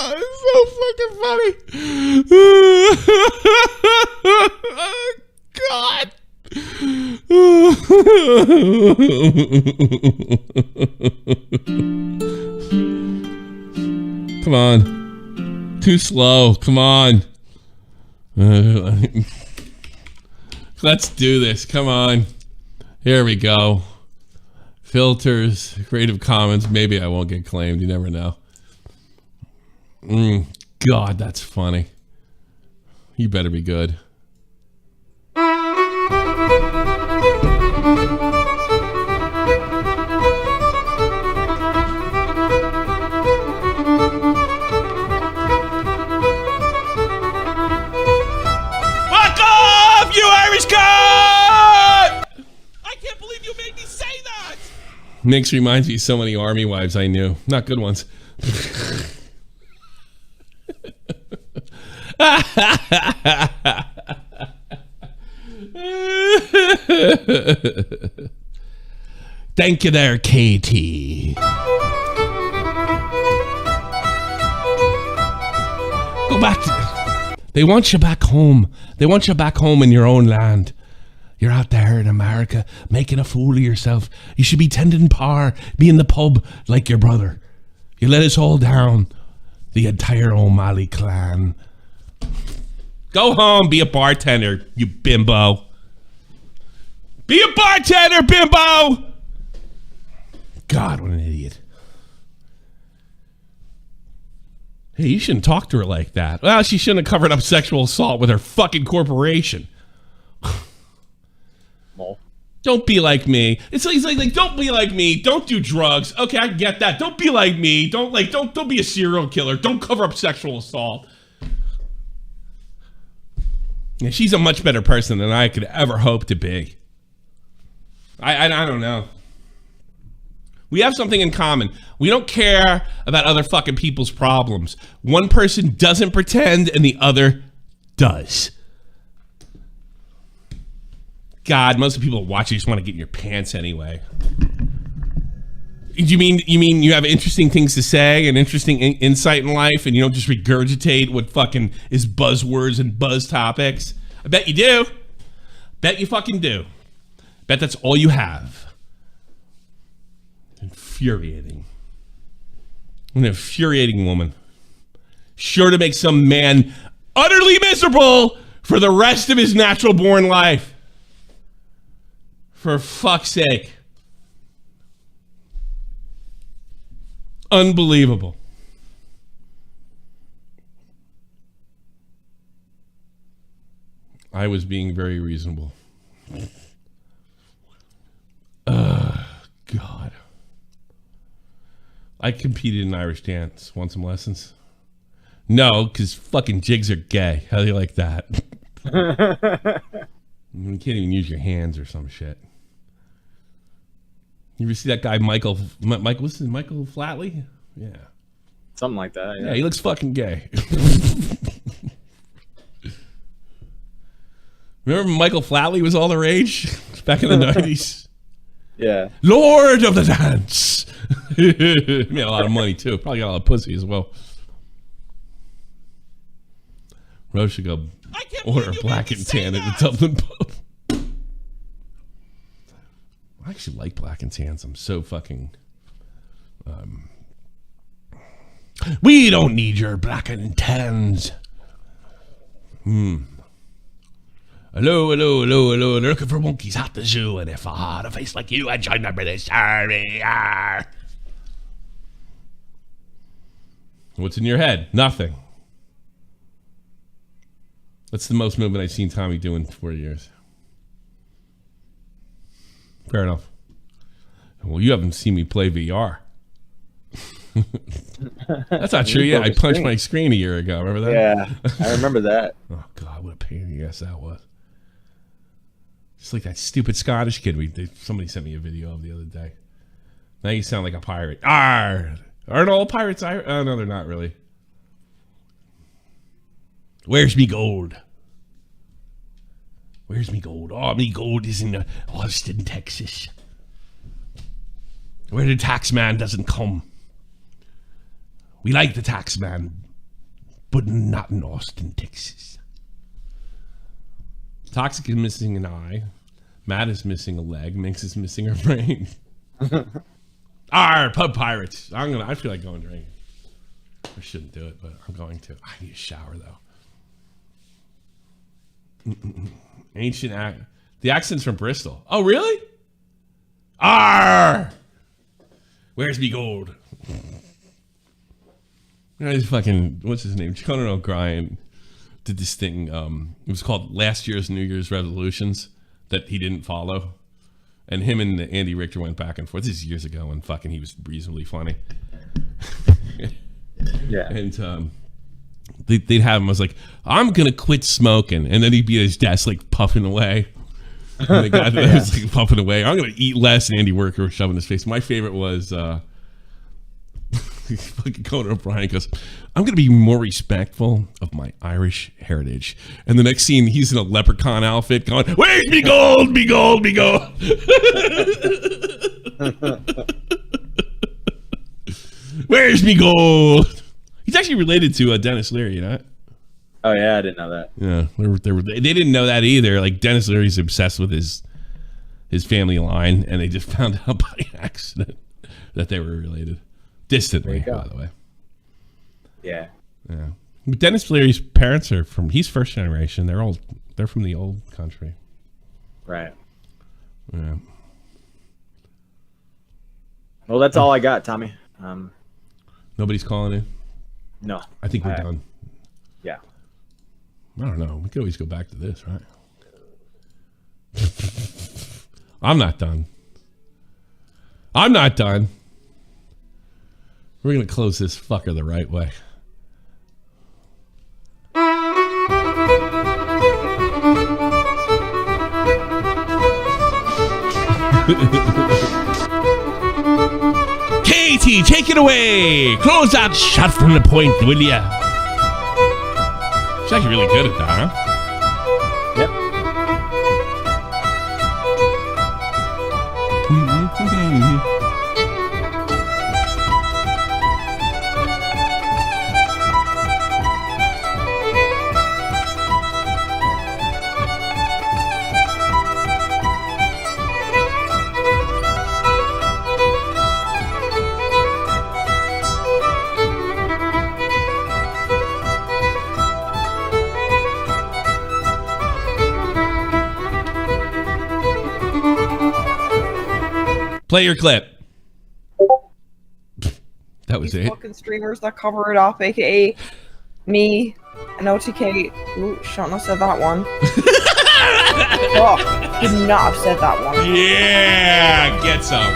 It's so fucking funny. God. Come on. Too slow. Come on. Let's do this. Come on. Here we go. Filters, Creative Commons. Maybe I won't get claimed. You never know. God, that's funny. You better be good. Fuck off, you Irish cunt! I can't believe you made me say that! Minx reminds me of so many army wives I knew. Not good ones. Thank you there, KT. Go back to... They want you back home. They want you back home in your own land. You're out there in America making a fool of yourself. You should be tending par, be in the pub like your brother. You let us all down. The entire O'Malley clan. Go home, be a bartender, you bimbo. Be a bartender, bimbo! God, what an idiot. Hey, you shouldn't talk to her like that. Well, she shouldn't have covered up sexual assault with her fucking corporation. Don't be like me. It's like don't be like me. Don't do drugs. Okay, I get that. Don't be like me. Don't be a serial killer. Don't cover up sexual assault. Yeah, she's a much better person than I could ever hope to be. I don't know. We have something in common. We don't care about other fucking people's problems. One person doesn't pretend and the other does. God, most of the people watching just want to get in your pants anyway. You mean you have interesting things to say and interesting insight in life and you don't just regurgitate what fucking is buzzwords and buzz topics? I bet you do. Bet you fucking do. Bet that's all you have. Infuriating. An infuriating woman. Sure to make some man utterly miserable for the rest of his natural born life. For fuck's sake. Unbelievable. I was being very reasonable. God. I competed in Irish dance. Want some lessons? No, because fucking jigs are gay. How do you like that? You can't even use your hands or some shit. You ever see that guy, Michael, what's his, Michael Flatley? Yeah. Something like that. Yeah, he looks fucking gay. Remember Michael Flatley was all the rage back in the 90s? Yeah. Lord of the dance. He made a lot of money too. Probably got a lot of pussy as well. Rose should go order a black and tan at the Dublin pub. I actually like black and tans. I'm so fucking... We don't need your black and tans. Hello, hello, hello, hello. They're looking for monkeys at the zoo, and if I had a face like you, I'd join the British Army. Arr. What's in your head? Nothing. That's the most movement I've seen Tommy do in 4 years. Fair enough. Well, you haven't seen me play VR. That's not true. Yeah, I punched my screen a year ago. Remember that? Yeah, I remember that. Oh God, what a pain in the ass that was. Just like that stupid Scottish kid. Somebody sent me a video of the other day. Now you sound like a pirate. Arr! Aren't all pirates Irish? Oh no, they're not really. Where's me gold? Where's me gold? Oh, me gold is in Austin, Texas. Where the tax man doesn't come. We like the tax man, but not in Austin, Texas. Toxic is missing an eye. Matt is missing a leg. Minx is missing her brain. Arr, pub pirates. I feel like going drinking. I shouldn't do it, but I'm going to. I need a shower though. The accent's from Bristol. Oh, really? Arr! Where's me gold? What's his name? Conan O'Brien did this thing. It was called last year's New Year's resolutions that he didn't follow. And him and Andy Richter went back and forth. This is years ago, and fucking he was reasonably funny. Yeah. And they'd have him. I was like, I'm gonna quit smoking, and then he'd be at his desk like puffing away. And the guy was like puffing away. I'm gonna eat less, and Andy Worker was shoving his face. My favorite was fucking Conan O'Brien goes, I'm gonna be more respectful of my Irish heritage. And the next scene, he's in a leprechaun outfit going, where's me gold, me gold, me gold? Where's me gold? He's actually related to Dennis Leary, you know? Oh yeah, I didn't know that. Yeah, they didn't know that either. Like Dennis Leary's obsessed with his family line, and they just found out by accident that they were related. Distantly, by the way. Yeah. Yeah. But Dennis Leary's parents are he's first generation. They're from the old country. Right. Yeah. Well, that's all I got, Tommy. Nobody's calling in? No. I think we're done. Yeah. I don't know. We could always go back to this, right? I'm not done. I'm not done. We're going to close this fucker the right way. Katie, take it away. Close that shot from the point, will ya? She's actually really good at that, huh? Play your clip. That was These it. fucking streamers that cover it up, aka me and OTK. Ooh, shouldn't have said that one. Oh, did not have said that one. Yeah, get some.